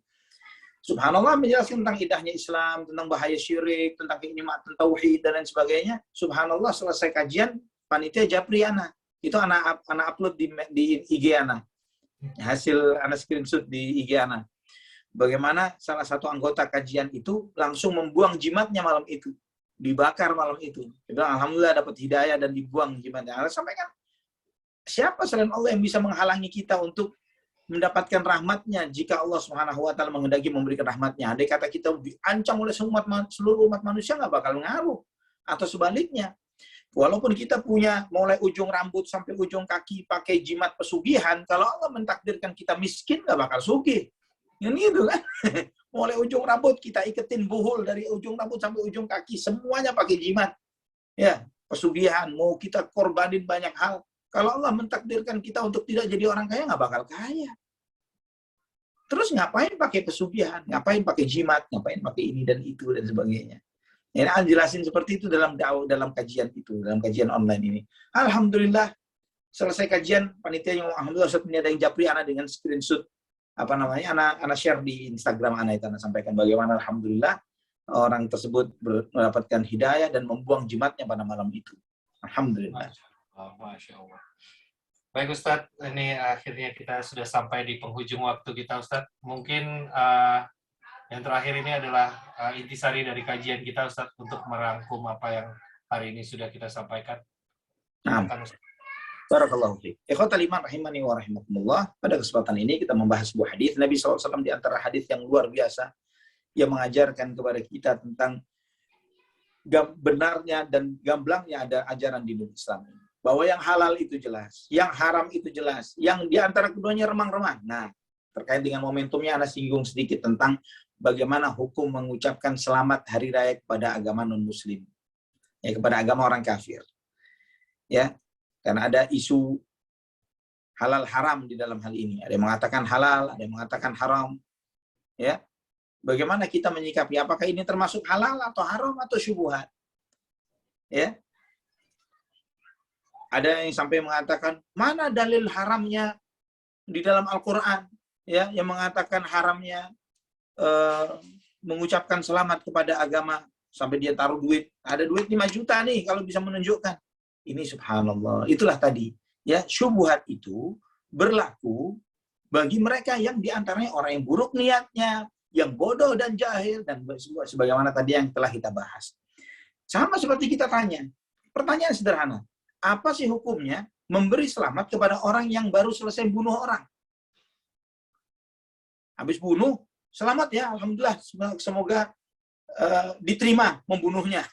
Subhanallah menjelaskan tentang indahnya Islam, tentang bahaya syirik, tentang kenikmatan tauhid dan lain sebagainya. Subhanallah selesai kajian panitia japri anak. Itu anak upload di IG anak. Hasil anak screenshot di IG anak. Bagaimana salah satu anggota kajian itu langsung membuang jimatnya malam itu. Dibakar malam itu. Dia bilang, alhamdulillah dapat hidayah dan dibuang jimatnya. Anak sampaikan, siapa selain Allah yang bisa menghalangi kita untuk mendapatkan rahmatnya jika Allah Subhanahu wa taala menghendaki memberikan rahmatnya. Andai kata kita diancam oleh seluruh umat manusia nggak bakal ngaruh. Atau sebaliknya, walaupun kita punya mulai ujung rambut sampai ujung kaki pakai jimat pesugihan, kalau Allah mentakdirkan kita miskin nggak bakal sugih. Ini itu kan. Mulai ujung rambut kita iketin buhul dari ujung rambut sampai ujung kaki, semuanya pakai jimat. Ya, pesugihan, mau kita korbanin banyak hal. Kalau Allah mentakdirkan kita untuk tidak jadi orang kaya, nggak bakal kaya. Terus ngapain pakai pesugihan? Ngapain pakai jimat? Ngapain pakai ini dan itu dan sebagainya? Ini jelasin seperti itu dalam kajian itu, dalam kajian online ini. Alhamdulillah selesai kajian panitia yang alhamdulillah Ustaz ini ada yang japri anak dengan screenshot anak share di Instagram anak itu, anak sampaikan bagaimana alhamdulillah orang tersebut mendapatkan hidayah dan membuang jimatnya pada malam itu. Alhamdulillah. Masya Allah. Baik Ustadz, ini akhirnya kita sudah sampai di penghujung waktu kita Ustadz. Mungkin yang terakhir ini adalah intisari dari kajian kita Ustadz untuk merangkum apa yang hari ini sudah kita sampaikan. Silakan Ustadz. Barakallahu fiik. Ikhwatal iman rahimani wa rahimakumullah. Pada kesempatan ini kita membahas sebuah hadis Nabi SAW di antara hadis yang luar biasa yang mengajarkan kepada kita tentang benarnya dan gamblangnya ada ajaran di Islam. Bahwa yang halal itu jelas, yang haram itu jelas, yang di antara keduanya remang-remang. Nah, terkait dengan momentumnya, Anda singgung sedikit tentang bagaimana hukum mengucapkan selamat hari raya kepada agama non-muslim. Ya, kepada agama orang kafir. Ya, karena ada isu halal haram di dalam hal ini. Ada yang mengatakan halal, ada yang mengatakan haram. Ya, bagaimana kita menyikapi? Apakah ini termasuk halal atau haram atau syubhat? Ya. Ada yang sampai mengatakan, mana dalil haramnya di dalam Al-Quran, ya, yang mengatakan haramnya mengucapkan selamat kepada agama, sampai dia taruh duit. Ada duit 5 juta nih, kalau bisa menunjukkan. Ini subhanallah. Itulah tadi. Ya, syubhat itu berlaku bagi mereka yang diantaranya orang yang buruk niatnya, yang bodoh dan jahil, dan sebagaimana tadi yang telah kita bahas. Sama seperti kita tanya. Pertanyaan sederhana. Apa sih hukumnya memberi selamat kepada orang yang baru selesai bunuh orang? Habis bunuh, selamat ya, alhamdulillah, semoga diterima membunuhnya.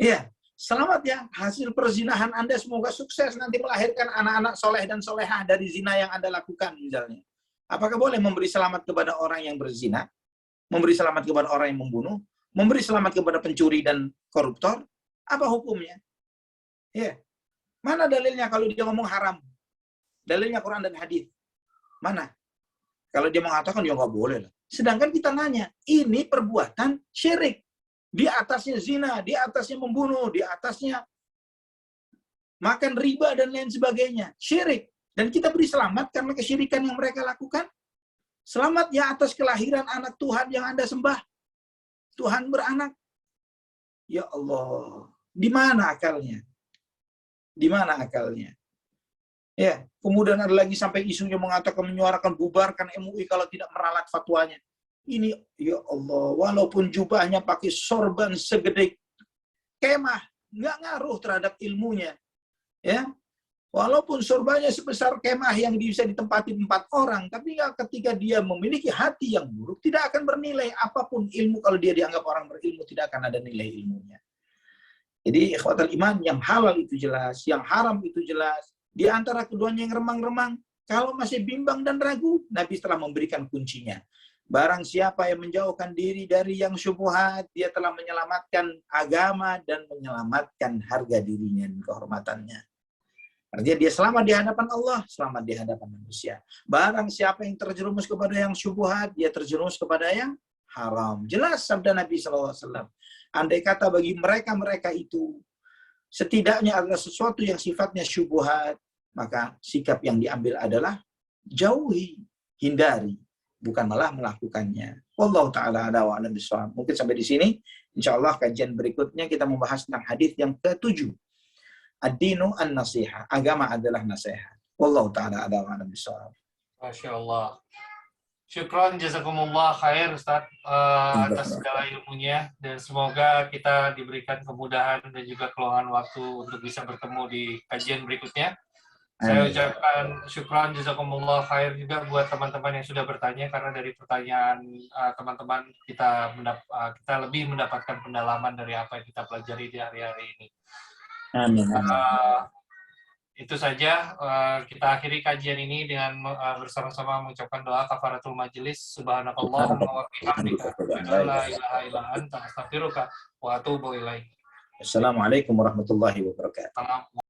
Iya, selamat ya, hasil perzinahan Anda semoga sukses nanti melahirkan anak-anak soleh dan solehah dari zina yang Anda lakukan misalnya. Apakah boleh memberi selamat kepada orang yang berzina? Memberi selamat kepada orang yang membunuh? Memberi selamat kepada pencuri dan koruptor? Apa hukumnya? Ya, mana dalilnya kalau dia ngomong haram? Dalilnya Quran dan hadis. Mana? Kalau dia mengatakan ya nggak boleh lah. Sedangkan kita nanya, ini perbuatan syirik. Di atasnya zina, di atasnya membunuh, di atasnya makan riba dan lain sebagainya. Syirik. Dan kita beri selamat karena kesyirikan yang mereka lakukan. Selamat ya atas kelahiran anak Tuhan yang Anda sembah. Tuhan beranak. Ya Allah, di mana akalnya? Di mana akalnya? Ya, kemudian ada lagi sampai isunya mengatakan menyuarakan bubarkan MUI kalau tidak meralat fatwanya. Ini ya Allah, walaupun jubahnya pakai sorban segede kemah, nggak ngaruh terhadap ilmunya. Ya, walaupun sorbannya sebesar kemah yang bisa ditempati 4 orang, tapi ketika dia memiliki hati yang buruk, tidak akan bernilai apapun ilmu. Kalau dia dianggap orang berilmu, tidak akan ada nilai ilmunya. Jadi ikhwatal iman, yang halal itu jelas, yang haram itu jelas. Di antara keduanya yang remang-remang, kalau masih bimbang dan ragu, Nabi telah memberikan kuncinya. Barang siapa yang menjauhkan diri dari yang syubhat, dia telah menyelamatkan agama dan menyelamatkan harga dirinya dan kehormatannya. Artinya dia selamat di hadapan Allah, selamat di hadapan manusia. Barang siapa yang terjerumus kepada yang syubhat, dia terjerumus kepada yang haram. Jelas sabda Nabi SAW. Andai kata bagi mereka itu setidaknya adalah sesuatu yang sifatnya syubhat, maka sikap yang diambil adalah jauhi, hindari, bukan malah melakukannya. Wallahu ta'ala a'lam wa a'lam bishawab. Mungkin sampai di sini. Insyaallah kajian berikutnya kita membahas tentang hadis yang ke-7. Ad-dinu an-nasihah. Agama adalah nasihat. Wallahu ta'ala a'lam wa a'lam bishawab. Masya Allah. Syukron, jazakumullah khair Ustaz atas segala ilmunya, dan semoga kita diberikan kemudahan dan juga keluangan waktu untuk bisa bertemu di kajian berikutnya. Saya ucapkan syukron, jazakumullah khair juga buat teman-teman yang sudah bertanya, karena dari pertanyaan teman-teman kita lebih mendapatkan pendalaman dari apa yang kita pelajari di hari-hari ini. Amin. Itu saja, kita akhiri kajian ini dengan bersama-sama mengucapkan doa kafaratul majelis. Subhanakallahumma wa bihamdika, la ilaha illa anta, astaghfiruka wa atubu ilaik. Assalamualaikum warahmatullahi wabarakatuh.